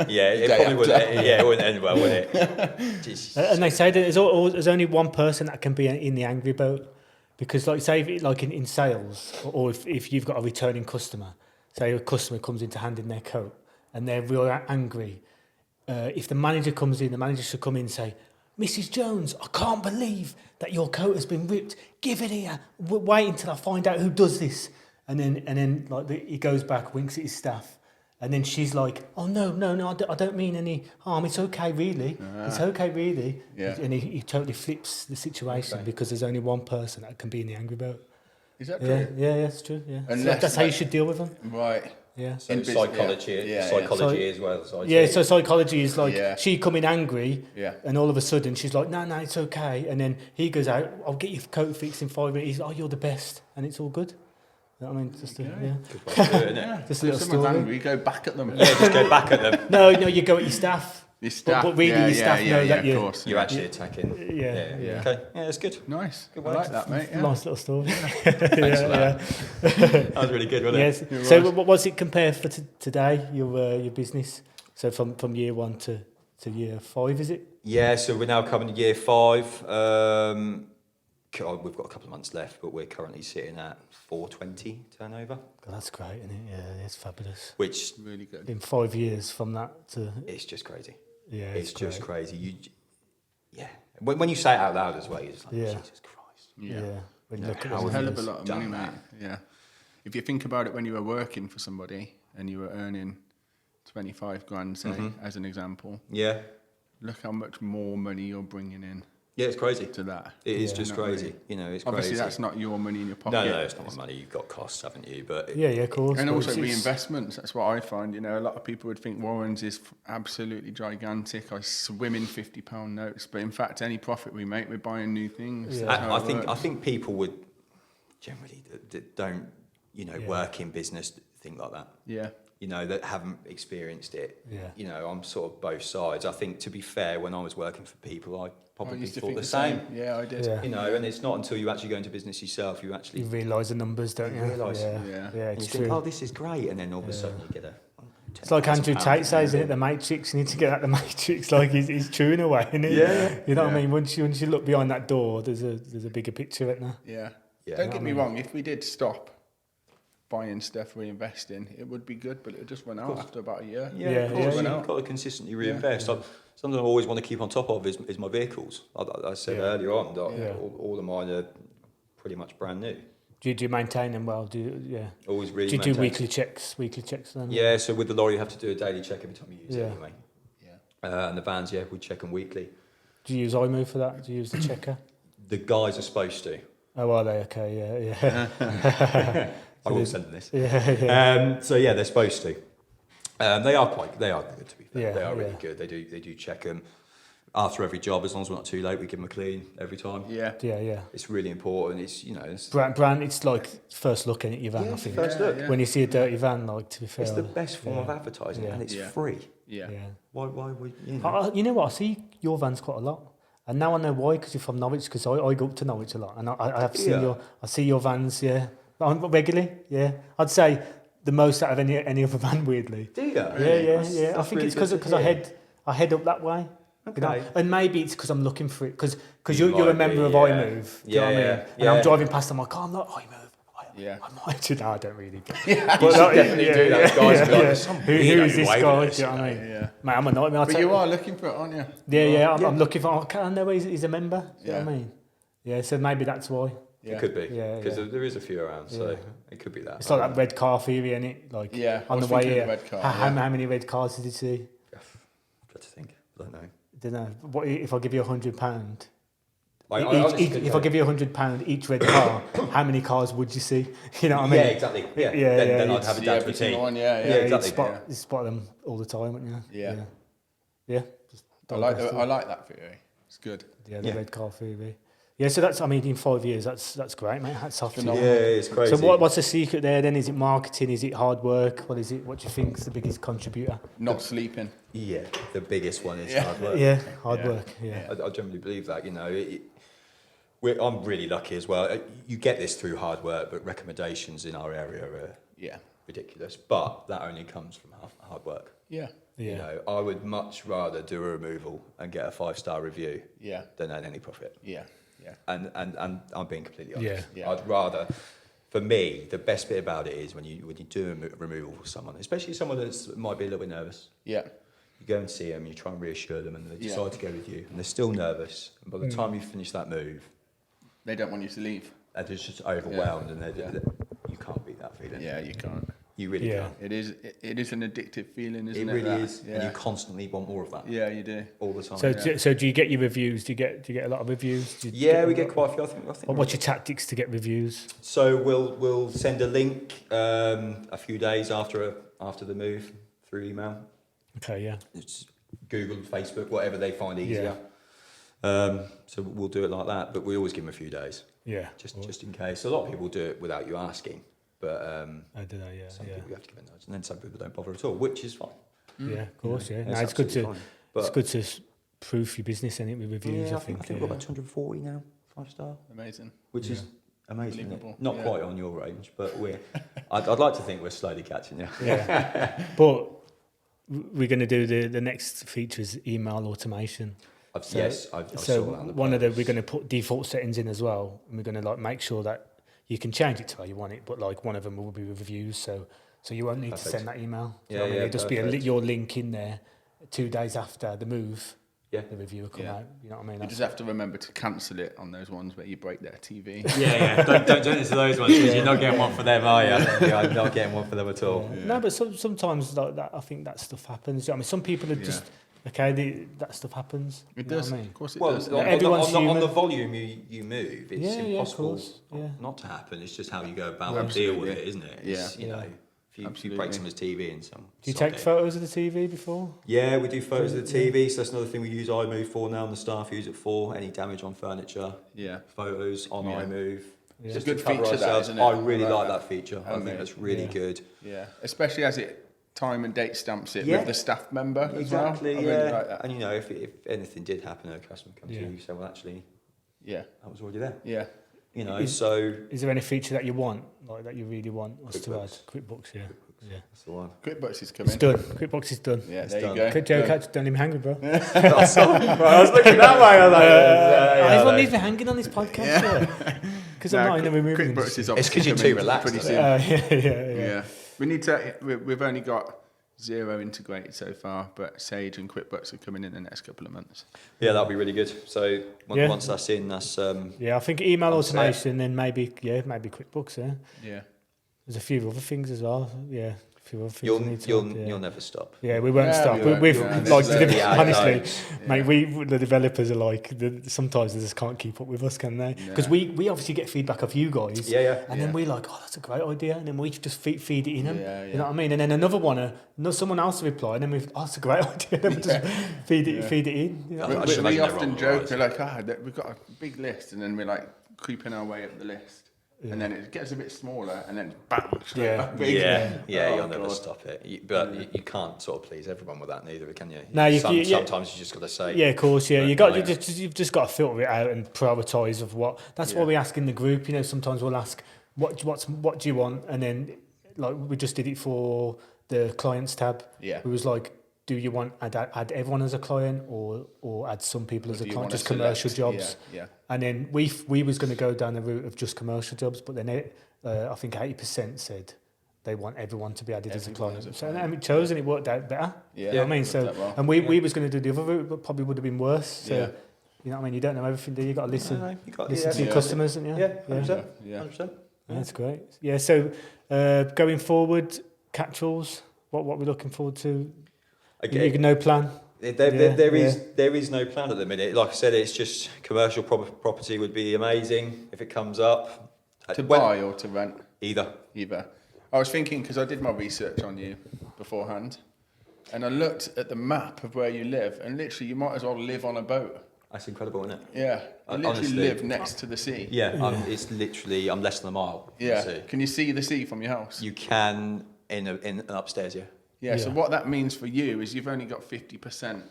Yeah, it Day probably wouldn't. after. Yeah, it wouldn't end well, would it? Just- And they say that there's only one person that can be in the angry boat, because like say in sales, or if you've got a returning customer, say a customer comes in to hand in their coat and they're real angry, if the manager comes in, the manager should come in and say, Mrs. Jones, I can't believe that your coat has been ripped. Give it here. Wait until I find out who does this. And then he goes back, winks at his staff. And then she's like, oh, no, I don't mean any harm. It's okay, really. It's okay, really. Yeah. And he totally flips the situation because there's only one person that can be in the angry boat. Is that Yeah, true? yeah, that's true. Yeah, Unless, that's how you like- should deal with them. Right. Yeah. So In psychology, business, psychology as well. So Yeah, so psychology is like Yeah. she come in angry, Yeah. and all of a sudden she's like, no, it's okay. And then he goes out, I'll get your coat fixed in 5 minutes. He's like, oh, you're the best. And it's all good. You know what I mean? Just good way to do it, isn't it? Just a little If someone's story. angry, go back at them. Yeah, just go back at them. No, you go at your staff. Your staff. But really your staff know that of you- course. You're actually attacking. Yeah. Okay. Yeah, it's good. Nice. I way like to- that, mate. Yeah. Nice little story. Thanks for that. That was really good, wasn't it? Yes. So what was it compared for today, your business? So from year 1 to year 5, is it? Yeah, so we're now coming to year 5. We've got a couple of months left, but we're currently sitting at 420 turnover, God, that's great, isn't it? Yeah, it's fabulous. which Really good. In 5 years from that to is just crazy. yeah, It's just great. crazy. When you say it out loud as well, you're just like, Yeah. Jesus Christ. Yeah. When you Yeah, look at how the It's a hell of a numbers. lot of done money, mate. that. Yeah. If you think about it, when you were working for somebody and you were earning 25 grand, say, as an example, Yeah. look how much more money you're bringing in Yeah, it's crazy. to that. It is Yeah. just You know what I crazy. mean? You know, it's Obviously, crazy. that's not your money in your pocket. No, it's not my money. You've got costs, haven't you? But Yeah, of course. And but also it's- reinvestments. That's what I find. You know, a lot of people would think Warren's is absolutely gigantic. I swim in £50 notes, but in fact, any profit we make, we're buying new things. Yeah. That's how I it think works. people would generally that don't, work in business think like that. Yeah. That haven't experienced it. Yeah. I'm sort of both sides. I think, to be fair, when I was working for people, I probably used to thought think the same. Yeah, I did. Yeah. And it's not until you actually go into business yourself you realise the numbers, don't you? realise. Yeah. Yeah, And you it's think, true. oh, this is great, and then all of a sudden you get a. It's like Andrew £10,000 Tate says, isn't it? The Matrix. You need to get out the Matrix. Like he's true in a way, isn't it? Yeah. You know what I mean? Once you look behind that door, there's a bigger picture, isn't there? Yeah. Yeah. Don't get me wrong. If we did stop buying stuff, reinvesting, it would be good, but it would just run out after about a year. Yeah, Yeah, of course. yeah. You've got to consistently reinvest. Something I always want to keep on top of is my vehicles. I said earlier on that all of mine are pretty much brand new. Do you maintain them well? Always really. Do you do maintained. weekly checks then? Yeah, so with the lorry you have to do a daily check every time you use it Yeah. anyway. Yeah. And the vans, we check them weekly. Do you use iMove for that? Do you use the checker? The guys are supposed to. Oh, are they? Okay, yeah. I will send them this. Yeah. So they're supposed to. They are good, to be fair. Yeah, They are really yeah. good. They do check them after every job. As long as we're not too late, we give them a clean every time. Yeah. Yeah. It's really important. It's Brand, it's like first look in at your van, I think. first look. Yeah. When you see a dirty van, like, to be fair. It's the best form of advertising, and it's free. Yeah. Why would You know what? I see your vans quite a lot. And now I know why, because you're from Norwich, because I go up to Norwich a lot. And I have seen I see your vans, regularly, I'd say the most out of any other van, weirdly. Do you? Yeah. I That's think really it's because good to I hear. head up that way. Okay. And maybe it's because I'm looking for it, because You you're a might member be, of yeah. IMove. Do you know what I mean? Yeah. And I'm driving past, I'm like, oh, I'm not IMove. Yeah. I might do. No, I don't really. But, You should definitely do that, guys. Be like, "There's some Who weirdo is this waving guy? at us, Do you know what I mean? Yeah. Mate, I'm a nightmare. But you are looking for it, aren't you? Yeah. I'm looking for. I know he's a member. Do you know Yeah. what I mean? Yeah. So maybe that's why. Yeah. It could be, Yeah, because yeah. there is a few around, so Yeah. it could be that. It's like that red car theory, isn't it? Like Yeah, I on the was way thinking here. of red car, How yeah. many red cars did you see? Try to think. I don't know. Don't know. What if I give you £100? I honestly couldn't If I tell give you £100 each red car, how many cars would you see? You know what I mean? Yeah, exactly. Yeah, Yeah, then I'd it's- have it See down to a every T. single one, Yeah, exactly. You spot them all the time, wouldn't you? Yeah. Yeah. Just I like digress. that theory. It's good. Yeah, the Yeah. red car theory. Yeah, so that's, I mean, in 5 years, that's great, mate. Hats off to you. Yeah, it's crazy. So what's the secret there then? Is it marketing? Is it hard work? What is it? What do you think is the biggest contributor? Not sleeping. Yeah, the biggest one is Yeah. hard work. Yeah, hard Yeah. work. Yeah. I generally believe that, I'm really lucky as well. You get this through hard work, but recommendations in our area are Yeah. ridiculous. But that only comes from hard work. Yeah. Yeah. I would much rather do a removal and get a 5-star review Yeah. than earn any profit. Yeah. Yeah. And I'm being completely honest. Yeah. I'd rather, for me, the best bit about it is when you do a removal for someone, especially someone that might be a little bit nervous. Yeah. You go and see them, you try and reassure them, and they Yeah. decide to go with you, and they're still nervous. And by the time you finish that move, They don't want you to leave. they're just overwhelmed, and Yeah. you can't beat that feeling. Yeah, you can't. You really Yeah. can't. It is an addictive feeling, isn't It it? really that? is, Yeah. and you constantly want more of that Yeah, you do. all the time. So do you get your reviews? Do you get a lot of reviews? Do you Yeah, we a get lot? quite a few. I think. What's your tactics to get reviews? So we'll send a link a few days after the move through email. Okay, yeah. It's Google, Facebook, whatever they find easier. So we'll do it like that, but we always give them a few days, Yeah. just in case. A lot of people do it without you asking, but I don't know, yeah. some Yeah. people you have to give a nudge, and then some people don't bother at all, which is fine. Yeah, of course, yeah. It's No, it's good to absolutely fine. But it's good to proof your business in it with reviews. yeah, I think. we've got about 240 now, 5-star, Amazing. which is amazing. Isn't Unbelievable, it? Not yeah. quite on your range, but I'd like to think we're slowly catching you. Yeah. But we're going to do the next feature is email automation. I've So- saw So that on the one of the page. we're going to put default settings in as well, and we're going to make sure that you can change it to how you want it. But one of them will be reviews, so you won't need to Perfect. send that email. Do you Yeah, know what I mean? yeah, It'll just be perfect. your link in there. 2 days after the move, Yeah. the review will come Yeah. out. You know what I mean? You just have to remember to cancel it on those ones where you break their TV. Yeah. Don't do it to those ones because you're not getting one for them, are you? Yeah, I'm not getting one for them at all. Yeah. No, but sometimes like that, I think that stuff happens. I mean, some people are just that stuff happens. It You know does. what I mean? Of course it Well, does. on, Everyone's on the human. volume you move, it's Yeah, of impossible course, yeah. not to happen. It's just how you go about Well, and deal with absolutely. it, isn't it? Yeah. It's, you Yeah. know, if you Absolutely. break someone's TV and some. Do you sod take it. photos of the TV before? Yeah, we do photos of the TV, so that's another thing we use iMove for now, and the staff use it for. Any damage on furniture, Yeah. photos on Yeah. iMove. Yeah. Just Good to cover feature that, ourselves. isn't it? I really I like like that feature. I Okay. think that's really good. Yeah, especially as it time and date stamps it Yeah. with the staff member Exactly, as well. I yeah. really like that. And you know, if anything did happen, a customer comes to you, you say, well, actually, Yeah, I was already there. yeah. You know, Is- so Is there any feature that you want, like that you really want us to add? QuickBooks. QuickBooks, yeah. Yeah. that's the one. QuickBooks is It's coming. done. QuickBooks is done. Yeah, It's there done. you go. Good joke, Done. actually, don't leave me hanging, bro. I was looking that way. I was like, Everyone leaves me hanging on this podcast, because I'm not in the removing QuickBooks is industry. obviously 'cause you're coming too relaxed, pretty isn't soon. Yeah. We need to. We've only got 0 integrated so far, but Sage and QuickBooks are coming in the next couple of months. Yeah, that'll be really good. So Yeah. once that's in, that's Yeah, I think email I'm set. automation, then maybe QuickBooks. Yeah, Yeah. there's a few other things as well. Yeah, a few other things. you'll we need to you'll add, yeah. you'll never stop. Yeah, we won't Yeah, stop. we won't, We've yeah, like there's the, yeah, honestly, yeah. mate. The developers are like sometimes they just can't keep up with us, can they? Because we obviously get feedback of you guys. Yeah. And then we're like, oh, that's a great idea, and then we just feed it in them. Yeah, You know what I mean? And then another one, someone else will reply, and then oh, that's a great idea. Then we just feed it in. You know? I should We imagine often they're joke, wrong, we're like, we've got a big list, and then we're like creeping our way up the list. And then it gets a bit smaller, and then bang, straight Yeah. back big. Yeah, Oh, you'll never God. stop it. But you can't sort of please everyone with that neither, can you? No, you- sometimes you just got to say. Yeah, of course. Yeah, But you've just got to filter it out and prioritise of what. That's what we ask in the group. You know, sometimes we'll ask what do you want, and then like we just did it for the clients tab. Yeah. We was like, do you want add everyone as a client or add some people as a Do you client, wanna just commercial select? jobs? Yeah. And then we was going to go down the route of just commercial jobs, but then I think 80% said they want everyone to be added as a Everyone client. as a So client. and we chose, and it worked out better. Yeah, You know what I mean? worked So out well. and we was going to do the other route, but probably would have been worse. So Yeah. you know what I mean? You don't know everything, do you? You got to listen. No, you got Listen to your Yeah. customers, and Yeah, 100%. Yeah. 100%. that's great. Yeah. So going forward, catch-alls. What we're looking forward to? Okay. You no plan. There is no plan at the minute. Like I said, it's just commercial property would be amazing if it comes up. To buy or to rent? Either. Either. I was thinking, because I did my research on you beforehand, and I looked at the map of where you live, and literally you might as well live on a boat. That's incredible, isn't it? Yeah. I literally Honestly. live next to the sea. Yeah, it's literally, I'm less than a mile from the Yeah. sea. Can you see the sea from your house? You can in an upstairs, yeah. Yeah, so Yeah. what that means for you is you've only got 50%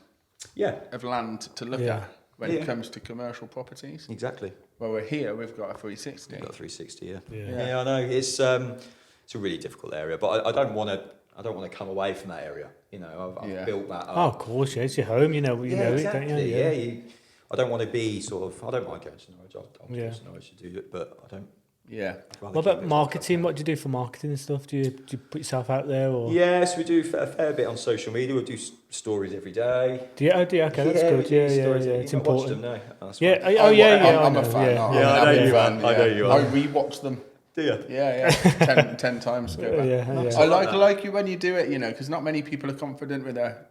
Yeah, of land to look Yeah. at when Yeah. it comes to commercial properties. exactly. Well, we're here, we've got a 360. You've got 360, yeah. Yeah. Yeah, I know. It's a really difficult area, but I don't want to come away from that area. You know, I've Yeah. built that up. Oh, of course, yeah. It's your home. You know it, don't exactly. you? Yeah. I don't want to be sort of. I don't mind going to Norwich. I'll go Yeah. to Norwich to do it, but I don't. Yeah. I'd rather What keep about it- marketing? What do you do for marketing and stuff? Do you put yourself out there, or Yes, we do a fair bit on social media. We do stories every day. do you? Oh, do you? Okay, that's we good. do Yeah, stories. yeah. You've It's not watched important. them, no? That's Yeah. fine. Oh, yeah. I'm I a know, fan. yeah. I'm Yeah, an I know avid you are. fan, I know you are. I rewatch them. Do you? Yeah. 10 times. Go back. Yeah. I like you when you do it, you know, because not many people are confident with their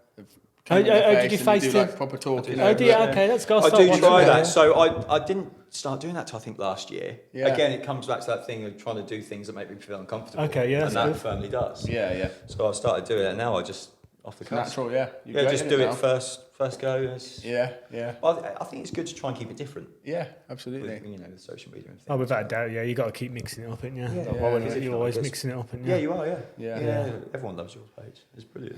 camera in Oh, their did you face and face do them? like proper talking. Oh, do you? over it. Okay, let's go. I start do watching try it, that. yeah. So I didn't start doing that till I think last year. Yeah. Again, it comes back to that thing of trying to do things that make me feel uncomfortable. Okay, yeah, and that's that good. firmly does. Yeah. So I started doing it, and now I just off the It's cuff. natural, yeah. You're Yeah, great just at do it now. first go. Yeah. Well, I think it's good to try and keep it different Yeah, with, absolutely. with social media and things. Oh, without a doubt, yeah. You got to keep mixing it up, ain't you? Yeah, Like, yeah, why wouldn't because if you're not, always it's- mixing it up, ain't Yeah, you? you are. Yeah. Yeah. Everyone loves your page. It's brilliant.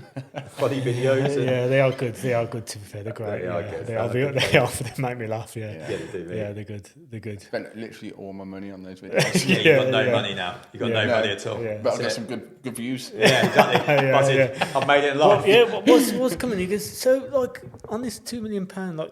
Funny videos. And, Yeah, they are good. They are good. To be fair, they're great. They are yeah. good. They are. They're They are. They make me laugh. Yeah. Yeah, they do. Yeah, they're good. They're good. Spent literally all my money on those videos. Yeah, you've got no Yeah. money now. You've got Yeah. no money at all. Yeah. But I've got That's some it. good views. Yeah, exactly. Yeah, Buzzing. yeah. I've made it Well, live. yeah. What's coming? He goes. So like on this £2 million, like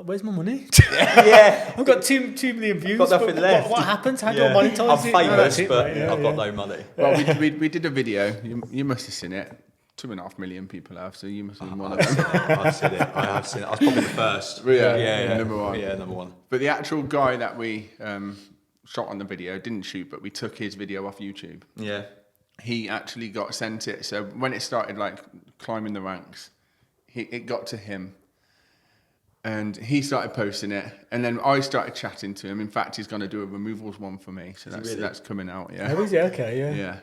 where's my money? Yeah. I've got 2 million views. Got nothing but left. What happens? How Yeah. do I monetize I'm it? No, that's famous, it, but mate. Yeah, I've got yeah. no money. Well, we did a video. You must have seen it. 2.5 million people have, so you must have been one of them. I've seen it. I have seen it. I was probably the first. Yeah, number one. Yeah, number one. But the actual guy that we shot on the video didn't shoot, but we took his video off YouTube. Yeah. He actually got sent it. So when it started like climbing the ranks, it got to him. And he started posting it, and then I started chatting to him. In fact, he's going to do a removals one for me, so really? that's coming out. Yeah, Oh, is it? Okay, yeah. yeah.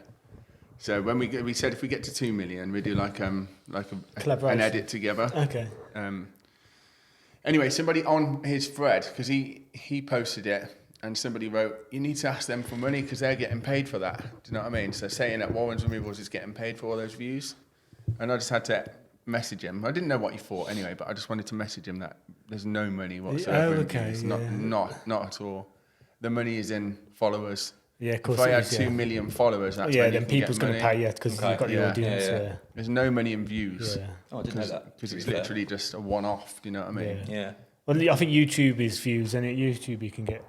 So when we said if we get to 2 million, we do like an Collaboration. edit together. Okay. Anyway, somebody on his thread, because he posted it, and somebody wrote, you need to ask them for money because they're getting paid for that. Do you know what I mean? So saying that Warren's Removals is getting paid for all those views. And I just had to message him. I didn't know what he thought anyway, but I just wanted to message him that there's no money whatsoever in views. Not at all. The money is in followers. Yeah, of course. If I had 2 million followers, that's when you then can people's going to pay you because you've got the audience. Yeah. There's no money in views. Yeah. Oh, I didn't know that. Because it's literally just a one-off. Do you know what I mean? Yeah. Well, I think YouTube is views, and at YouTube you can get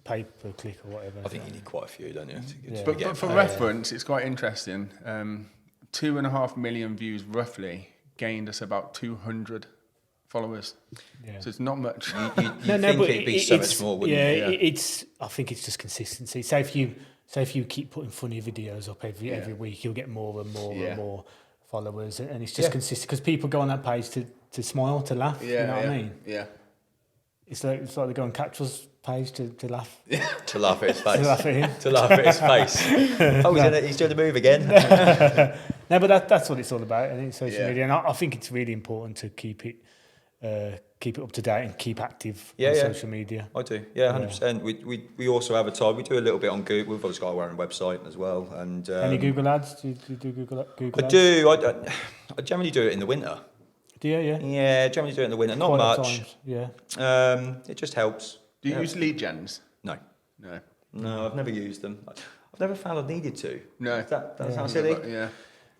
paid per click or whatever. I think you need quite a few, don't you? But for reference, it's quite interesting. 2.5 million views roughly gained us about 200 followers. Yeah. So it's not much. You think it'd be so much more, wouldn't it? I think it's just consistency. Say if you keep putting funny videos up every week, you'll get more and more and more followers, and it's just consistent because people go on that page to smile, to laugh. You know what I mean? Yeah. It's like they go on Catchell's page to laugh. To laugh at his face. To laugh at him. To laugh at his face. Oh, he's doing the move again. No, but that's what it's all about. I think social media, and I think it's really important to keep it up to date and keep active on social media. I do, 100%. We also advertise. We do a little bit on Google. We've obviously got our own website as well. And any Google ads? Do you do Google I ads? do. I generally do it in the winter. Do you? Yeah. Yeah, generally do it in the winter. Not Quite much. Times. Yeah. It just helps. Do you use lead gens? No. No, I've never used them. I've never found I needed to. No. That sounds silly. Yeah.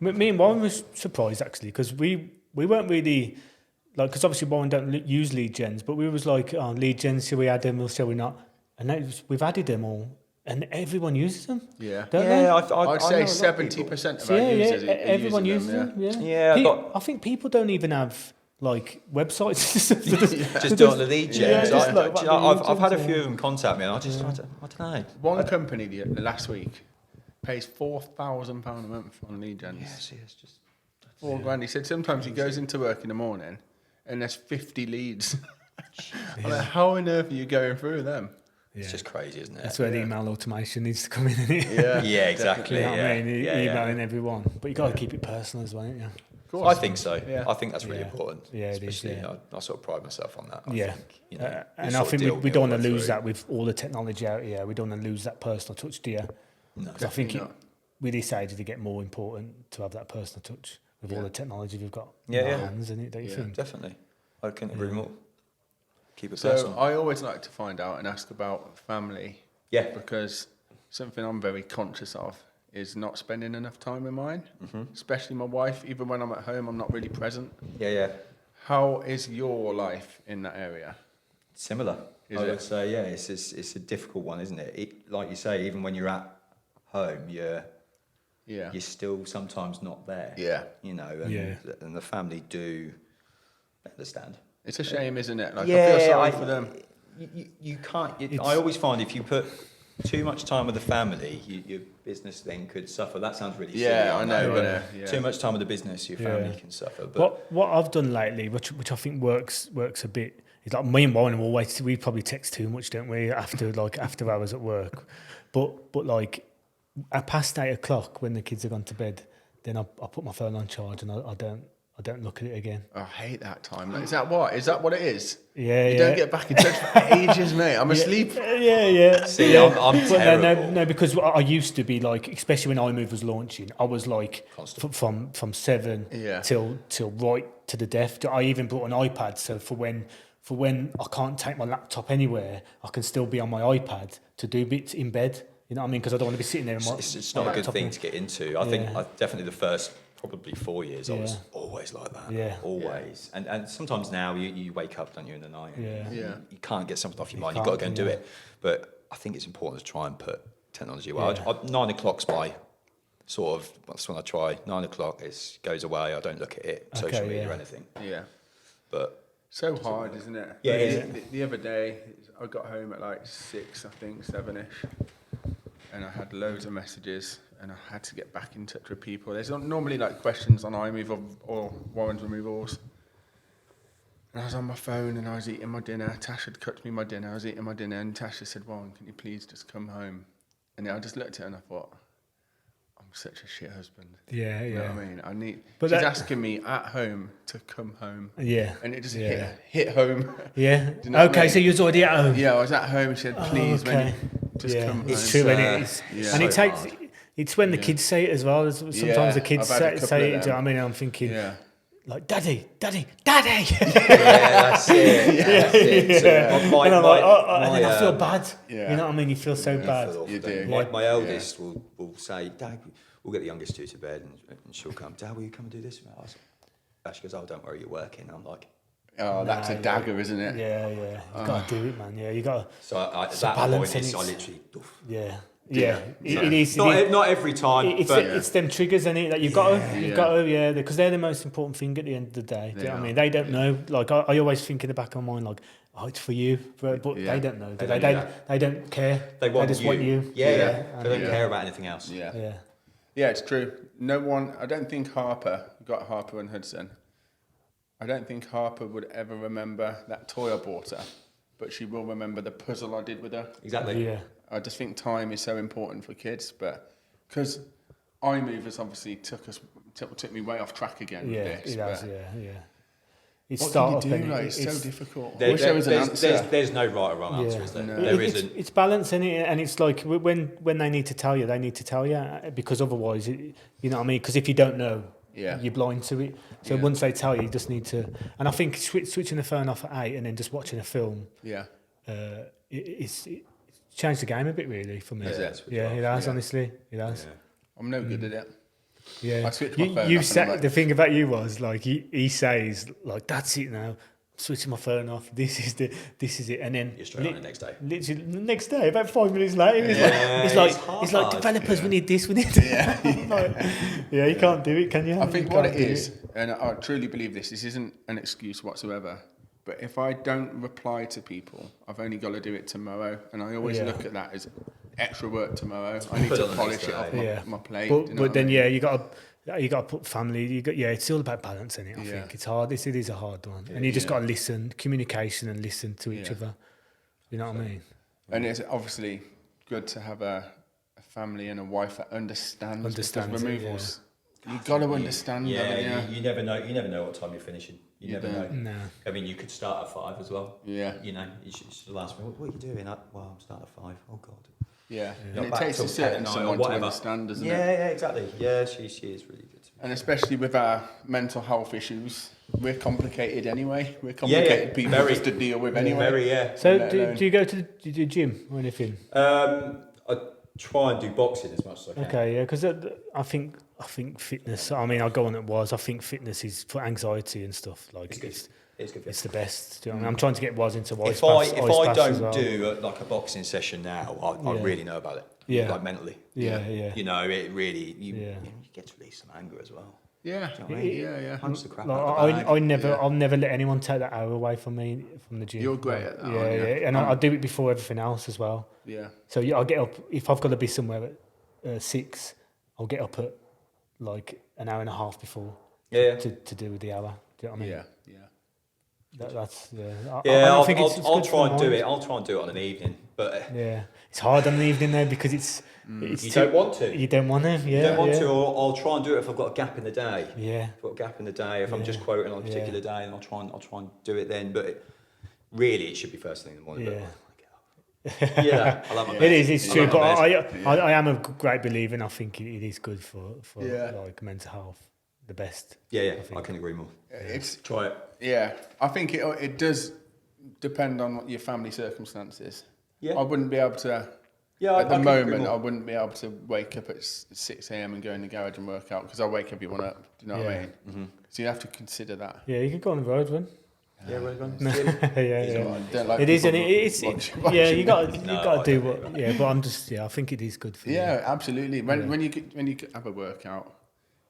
Me and Warren was surprised actually because we weren't really like, because obviously Warren don't use lead gens, but we was like, oh, lead gens, shall we add them or shall we not? And we've added them all, and everyone uses them. Yeah. Don't they? I'd say 70% of our users are everyone using uses them. Yeah. I think people don't even have like websites. Just do it on the lead gens. Yeah, I've had a few of them contact me, and I don't know. One company the last week pays £4,000 a month on lead gens. Yes, it's just $4,000. He said sometimes he goes into work in the morning and there's 50 leads. I'm like, how on earth are you going through them? It's just crazy, isn't it? That's where the email automation needs to come in. Yeah, exactly. You know what I mean? Emailing everyone, but you got to keep it personal as well, don't you? I think so. Yeah. I think that's really important. Yeah, it is. Yeah. I sort of pride myself on that. I think, and I think we don't want to lose that with all the technology out here. We don't want to lose that personal touch, do you? No, I think with this age, it get more important to have that personal touch with all the technology we've got in our hands, isn't it? Don't you think? Definitely. I couldn't agree more. Keep it so personal. I always like to find out and ask about family. Yeah. Because something I'm very conscious of is not spending enough time with mine, especially my wife. Even when I'm at home, I'm not really present. Yeah. How is your life in that area? Similar. I would say, it's a difficult one, isn't it? Like you say, even when you're at home, you're still sometimes not there. Yeah. And the family do understand. It's a shame, isn't it? Like, I feel sorry for them. You can't. I always find if you put too much time with the family, your business then could suffer. That sounds really silly. Yeah, I know. But too much time with the business, your family can suffer. But what I've done lately, which I think works a bit, is like me and Warren we probably text too much, don't we? After hours at work, but like at past 8 o'clock when the kids have gone to bed, then I put my phone on charge and I don't look at it again. I hate that time. Is that what it is? Yeah, you don't get back in touch for ages, mate. I'm asleep. Yeah. See, I'm terrible. No, because I used to be like, especially when iMove was launching, I was like from 7 till right to the death. I even brought an iPad, so for when I can't take my laptop anywhere, I can still be on my iPad to do bits in bed. You know what I mean? Because I don't want to be sitting there. It's not a good thing to get into. I think definitely the first probably 4 years I was always like that. Yeah. Always. Yeah. And sometimes now you wake up, don't you, in the night? Yeah. You can't get something off your mind. You've got to go and do it. But I think it's important to try and put technology away. 9 o'clock's my sort of, that's when I try. 9 o'clock goes away. I don't look at it, social media or anything. Yeah. But so hard, isn't it? Yeah. The other day, I got home at like 6, I think, 7ish. And I had loads of messages, and I had to get back in touch with people. There's normally like questions on iMove or Warren's Removals. And I was on my phone, and I was eating my dinner. Tash had cooked me my dinner. I was eating my dinner, and Tasha said, "Warren, can you please just come home?" And I just looked at her, and I thought, I'm such a shit husband. Yeah, You know yeah. what I mean? But She's that- asking me at home to come home. Yeah. And it just Yeah. hit home. Yeah. Do you know what I Okay, mean? so you was already at home. Yeah, I was at home. She said, please, when Okay. you just Yeah, come home. it's true, and Yeah. and it So takes. hard. It's when the kids say it as well. Sometimes the kids I've had a couple say of it. Do you know them. what I mean? I'm thinking, Yeah. like, daddy. Yeah, that's it. That's it. Yeah. So And I'm like, and then I feel my, bad. yeah. You know what I mean? You feel so bad. feel awful, You don't do. My eldest will say, Dad, we'll get the youngest two to bed, and she'll come, Dad, will you come and do this? She goes, oh, don't worry, you're working. I'm like, Oh, that's a dagger, isn't it? Yeah, yeah. You got to do it, man. Yeah, you got to. so at a that balance, point, and I it's- literally, oof. Yeah. Yeah, Yeah. it is. Not every time, but It's them triggers, isn't it? That you've got to, because they're the most important thing at the end of the day. Do you know what I mean? They don't know. Like I always think in the back of my mind, like, oh, it's for you, but Yeah. they don't know. They don't care. they just want you. Yeah. And They don't care about anything else. Yeah. yeah. Yeah, it's true. No one, I don't think Harper, got Harper and Hudson. I don't think Harper would ever remember that toy I bought her, but she will remember the puzzle I did with her. Exactly. Yeah. I just think time is so important for kids, but because IMove has obviously took me way off track again Yeah. with this. It has. but Yeah. It's what start can you up do? and Like, it's so difficult. I There- wish there was an answer. there's no right or wrong answer, Yeah. is there? No. There isn't. It's balancing it, and it's like when they need to tell you, they need to tell you, because otherwise, you know what I mean? Because if you don't know, you're blind to it. So Yeah. once they tell you, you just need to. And I think switching the phone off at 8 and then just watching a film, Yeah. it's changed the game a bit really for me. Is it? Yeah, it has. Yeah. Honestly, it has. I'm no good at it. Yeah. I switched my phone off You and said I'm like- the thing about you was like he says like that's it now. Switching my phone off. This is it, and then You're straight on the next day. Literally the next day, about 5 minutes later, it's it's like hard. developers. We need this. We need that. You can't do it, can you? I think You what can't it do is, and I truly believe this isn't an excuse whatsoever, but if I don't reply to people, I've only got to do it tomorrow, and I always Yeah. look at that as extra work tomorrow. I need Put it to on the polish next it off day. my plate. But, do you know what I then mean? you got to put family. It's all about balance, isn't it? I Yeah. think it's hard. It is a hard one, and you just got to listen, communication, and listen to each Yeah. other. You know what I mean? And it's obviously good to have a family and a wife that understands Understands because it, removals. You've got to understand that. Yeah, you never know. You never know what time you're finishing. You never know. No. I mean, you could start at 5 as well. Yeah. You know, you should ask me, what are you doing? Well, I'm starting at 5. Oh God. Yeah. Not And it back takes till a 10 at certain night or someone to whatever. understand, doesn't it? Yeah, exactly. Yeah, she is really good. And especially with our mental health issues, we're complicated anyway. We're complicated people Very. just to deal with anyway. Very, yeah. So Let alone- do you go to the gym or anything? I try and do boxing as much as I can. Okay, yeah, because I think fitness. I mean, I go on it was. I think fitness is for anxiety and stuff. Like It's good. It's good. it's the best. Do you know what I mean? I'm trying to get was into ice If baths. I as don't well. do like a boxing session now, I Yeah. really know about it. Yeah. Like mentally. Yeah, yeah. You know, it really you Yeah. get to release some anger as well. Yeah, Do you know what I mean? yeah. Punch the crap Like, out of the bag. I'll never let anyone take that hour away from me from the gym. You're great at that, Yeah, aren't you? yeah, and I do it before everything else as well. Yeah. So I'll get up if I've got to be somewhere at 6. I'll get up at like an hour and a half before. Yeah. To do with the hour. Do you know what I mean? Yeah. That's Yeah, I think it's I'll good try for and the do mind. it. I'll try and do it on an evening, but Yeah, it's hard on the evening though because it's you don't want to. You don't want to. Yeah, You don't want yeah. to, or I'll try and do it if I've got a gap in the day. Yeah. If I've got a gap in the day, if I'm Yeah. just quoting on a particular Yeah. day, and I'll try and do it then. But really, it should be first thing in the morning. Yeah. But yeah, I love my It bed. is. It's I true, love but my bed. I am a great believer, and I think it is good for Yeah. like mental health. The best. Yeah, think. I can agree more. It's Try it. yeah. I think it does depend on what your family circumstances. Yeah. I wouldn't be able to. Yeah, At the I can agree moment, I more. wouldn't be able to wake up at 6 a.m. and go in the garage and work out because I wake everyone up. Do you know what I Yeah. mean? Mm-hmm. So you have to consider that. Yeah, you could go on the road, one. Yeah, we're going. Yeah. I don't like It is, and people it's watching yeah. You got No, to I do don't what. Yeah, but I'm just I think it is good for you. Yeah, absolutely. When you have a workout,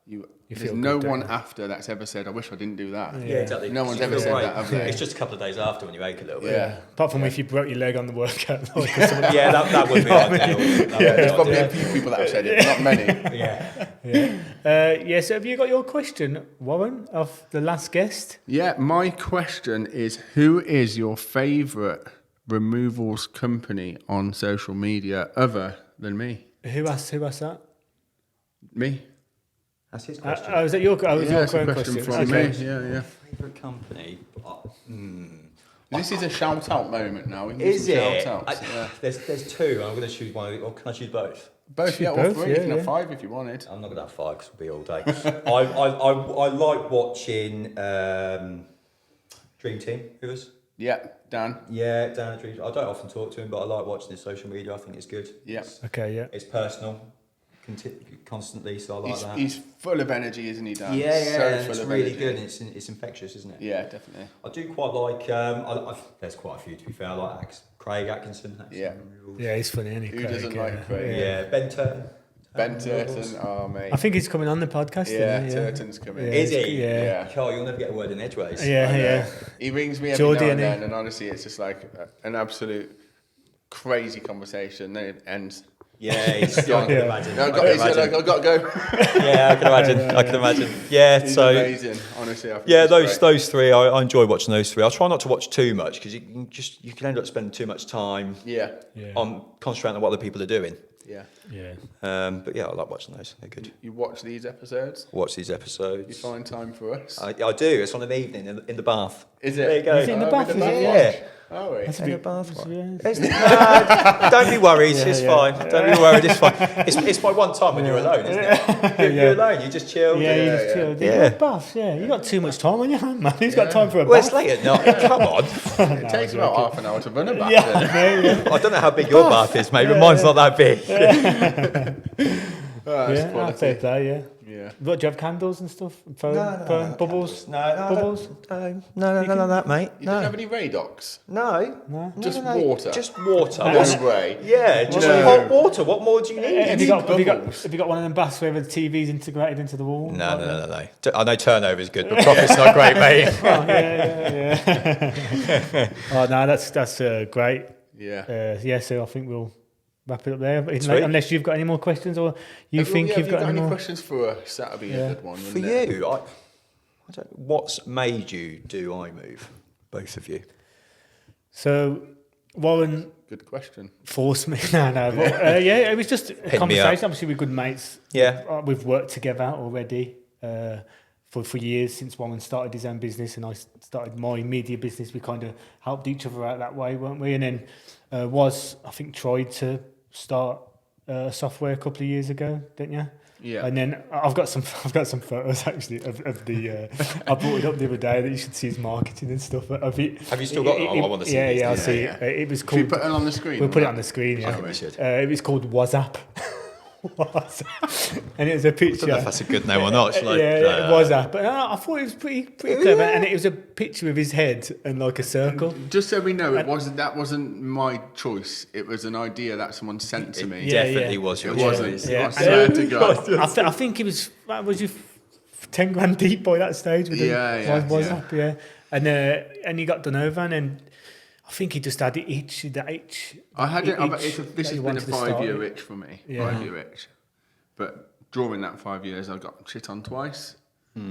You there's feel no good, don't one you? after that's ever said, "I wish I didn't do that." Yeah, exactly. No one's You ever feel said great. that, have they? It's just a couple of days after when you ache a little bit. Yeah. Apart from if you broke your leg on the workout. Like, or something. Yeah, that would be ideal. That would be There's probably ideal. a few people that have said it, not many. Yeah. So have you got your question, Warren, of the last guest? Yeah, my question is, who is your favourite removals company on social media other than me? Who asked that? Me? That's his question. Was that your It's a own question from Okay. me. Yeah. Favourite company? This is a shout-out moment now. We can do Is some it? shout-outs. Yeah. There's two. I'm going to choose one. Or can I choose both? Both, Choose or both, three. yeah, You can have yeah. 5 if you wanted. I'm not going to have 5 because it'll be all day. I like watching Dream Team. Who was? Yeah, Dan. Yeah, Dan at Dream Team. I don't often talk to him, but I like watching his social media. I think it's good. Yeah. Okay, yeah. It's personal, constantly, so I like that. He's full of energy, isn't he, Dan? Yeah, So and full it's of really energy. good. And it's infectious, isn't it? Yeah, definitely. I do quite like. There's quite a few to be fair. I like Craig Atkinson. Yeah. Yeah, he's funny, isn't he? Who doesn't Craig? like Craig? Yeah, Ben Turton. Ben Turton, oh mate. I think he's coming on the podcast. Yeah, isn't he? Turton's coming. Yeah, Is it's- he? Yeah. Carl, you'll never get a word in edgeways. Yeah. He rings me every Geordie, now and innit? then, and honestly, it's just like an absolute crazy conversation. Then it ends. Yeah, I can Yeah. imagine. No, I can he's like, imagine. I've got to go. Yeah, I can imagine. I can imagine. Yeah, He's so amazing, honestly. I think yeah, he's great. those three. I enjoy watching those three. I try not to watch too much because you can end up spending too much time Yeah, on concentrating on what other people are doing. yeah. Yeah. But yeah, I like watching those. They're good. You watch these episodes? Watch these You episodes. find time for us? I do. It's on an evening in the bath. Is it? There you go. Is it in the bath? Is it? Yeah. Oh, wait. That's a In the bit- bath. yeah. No, don't be worried. It's Yeah. fine. Don't be worried. It's fine. It's my one time when you're alone, isn't it? You're alone. You just chill. Yeah, you Yeah, just yeah. chill. Yeah. You got baths, yeah. You got too much time on your hand, man. Who's got time for a Well, it's bath? late at night. Come on. It takes about half an hour to run a bath. Yeah, I don't know how big your bath is, mate, but mine's not that big. Oh, that's yeah, quality. fair play, yeah. Yeah. What, do you have candles and stuff? Phone, bubbles? No, Bubbles? no, that, mate. You don't have any Radox? No. Just water? Just water. No way. Yeah, just No. hot water. What more do you need? Have need you bubbles. got one of them baths where the TV's integrated into the wall? No. I know turnover's good, but profit's not great, mate. Oh, yeah. Oh, no, that's great. Yeah. So I think we'll wrap it up there. Sweet. Unless you've got any more questions or you think you've got any more. questions for us? That would be a good one. For wouldn't it? you, what's made you do iMove? Both of you. So Warren Good question. forced me. No. But, it was just a me up. conversation. Obviously, we're good mates. Yeah. We've worked together already for years since Warren started his own business and I started my media business. We kind of helped each other out that way, weren't we? And then I think, tried to start software a couple of years ago, didn't you? Yeah. And then I've got some photos actually of the. I brought it up the other day that you should see his marketing and stuff. Of it. Have you still got them? I want to see Yeah, these. I'll see. yeah. It was Can we called. put it on the screen? We'll put it on the screen. I Yeah. think we should. It was called WhatsApp. WhatsApp. And it was a I don't know picture. if that's a good name or not. It's like, It was that, but I thought it was pretty clever, and it was a picture of his head and like a circle. Just so we know, that wasn't my choice. It was an idea that someone sent to me. Yeah, Definitely was your It choice. wasn't. Yeah. I swear to God. I think it was. That was you 10 grand deep by that stage. With WhatsApp, yeah. And he got done over, and then I think he just had it itch. I had it. This that has he been a wanted to start 5-year it. itch for me. Yeah. 5-year itch. But during that 5 years, I got shit on twice. Yeah.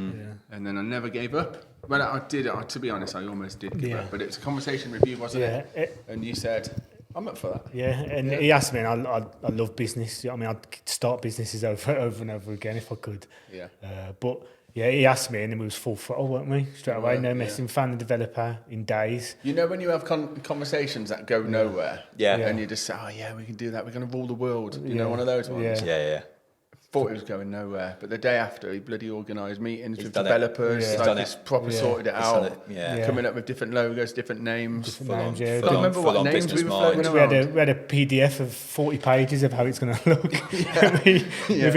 And then I never gave up. Well, I did. To be honest, I almost did give Yeah. up. But it was a conversation with you, wasn't it? And you said, I'm up for that. Yeah, and he asked me, and I love business. I mean, I'd start businesses over and over again if I could. Yeah. But yeah, he asked me, and then we was full throttle, weren't we? Straight away, no messing. Found the developer in days. You know when you have conversations that go nowhere? Yeah. And you just say, oh, yeah, we can do that. We're going to rule the world. You know, one of those ones? Yeah. Yeah. Thought it was going nowhere. But the day after, he bloody organised meetings with done it. developers. Yeah. He's Like done this it. proper Yeah. sorted it He's done out. it, yeah. Yeah. Coming up with different logos, different names. Different names, yeah. I can't remember what full-on names we business were mind. floating We around. had a PDF of 40 pages of how it's going to look within I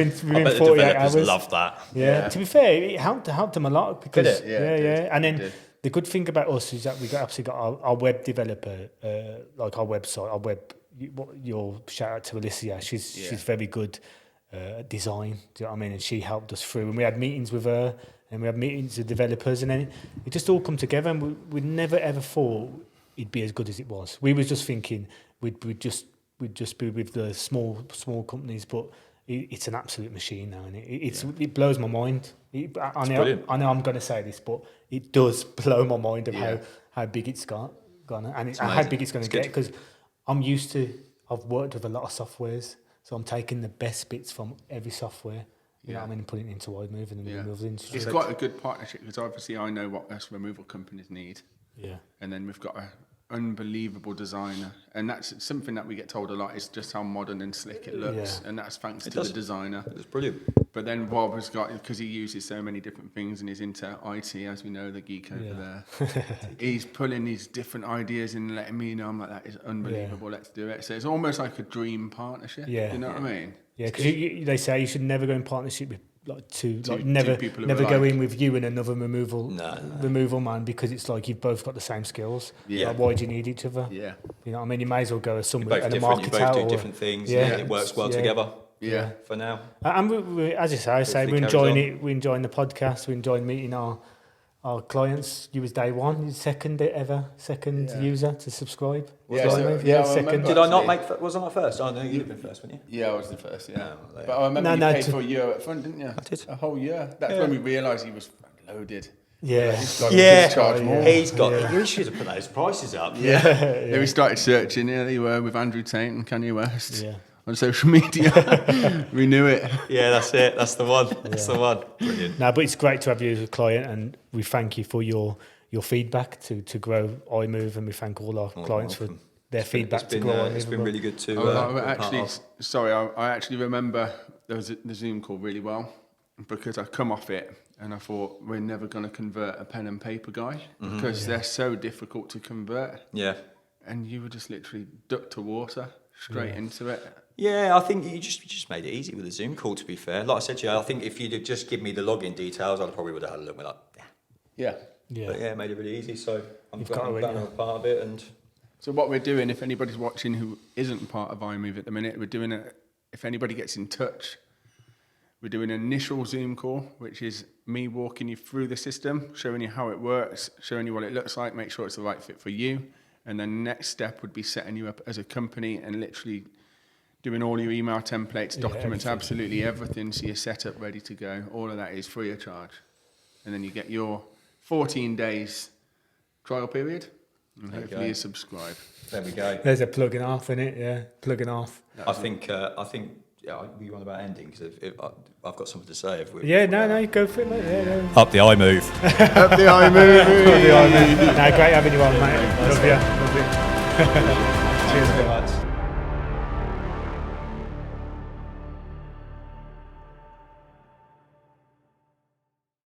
bet the 48 developers hours. love that. Yeah. To be fair, it helped them a lot because Did it? Yeah, it did. And then It did. the good thing about us is that we got our web developer, like our website, our web. Your shout out to Alicia, she's very good at design. Do you know what I mean? And she helped us through. And we had meetings with her, and we had meetings with developers, and then it just all come together. And we never ever thought it'd be as good as it was. We was just thinking we'd just be with the small companies, but it's an absolute machine now, and it blows my mind. I know I'm going to say this, but it does blow my mind of how big it's gone, and how big it's going to get. Because I've worked with a lot of softwares, so I'm taking the best bits from every software You know what I mean? And putting it into IMove and then the removal industry. It's quite a good partnership because obviously I know what us removal companies need. Yeah. And then we've got an unbelievable designer. And that's something that we get told a lot is just how modern and slick it looks. Yeah. And that's thanks to the designer. It's brilliant. But then Bob has got, because he uses so many different things and he's into IT, as we know, the geek over there. He's pulling these different ideas and letting me know. I'm like, that is unbelievable. Let's do it. So it's almost like a dream partnership. Yeah. You know what I mean? Yeah, because they say you should never go in partnership with never people who never are go like- in with you and another removal man, because it's like you've both got the same skills. Yeah. Like, why do you need each other? Yeah. You know what I mean? You may as well go as You're somebody both and a different. You marketer. both do different things. Yeah. It works well together. Yeah. For now. And we, as I say, Hopefully we're carries enjoying on. it. We're enjoying the podcast. We're enjoying meeting our clients. You was day one. You second user to subscribe. Yeah, Was so- I, yeah, I second. remember. Did I not Actually- make? Wasn't I first? Oh no, you've been first, weren't you? Yeah, I was the first, yeah. Oh, there. But I remember No, you paid to- for a year up front, didn't you? I did. A whole year. That's when we realised he was loaded. Yeah. This guy Yeah, was charge more. he's got. We should have put those prices up. Yeah. Then we started searching. Yeah, they were with Andrew Tate and Kanye West on social media. We knew it. Yeah, that's it. That's the one. That's the one. Brilliant. No, but it's great to have you as a client, and we thank you for your feedback to grow iMove, and we thank all our clients welcome. for their feedback to grow iMove. It's been really good to. I actually remember there was the Zoom call really well because I come off it and I thought we're never going to convert a pen and paper guy because they're so difficult to convert. Yeah. And you were just literally ducked to water straight into it. Yeah, I think you just made it easy with the Zoom call. To be fair, like I said to you, I think if you'd have just given me the login details, I probably would have had a look. Like, Yeah. But yeah, it made it really easy. So I'm got to glad win, I'm part of it. And So what we're doing, if anybody's watching who isn't part of iMove at the minute, we're doing if anybody gets in touch, we're doing an initial Zoom call, which is me walking you through the system, showing you how it works, showing you what it looks like, make sure it's the right fit for you. And then next step would be setting you up as a company and literally doing all your email templates, documents, absolutely everything, so you're set up, ready to go. All of that is free of charge. And then you get your 14 days trial period, and hopefully you subscribe. there we go. There's a plug and half in it, yeah, plug and half. I think. Yeah, you want about ending because I've got something to say. If we, No, you go for it, mate. Yeah. Up the iMove. Up the iMove. No, great having you on, mate. Love you. Cheers very much.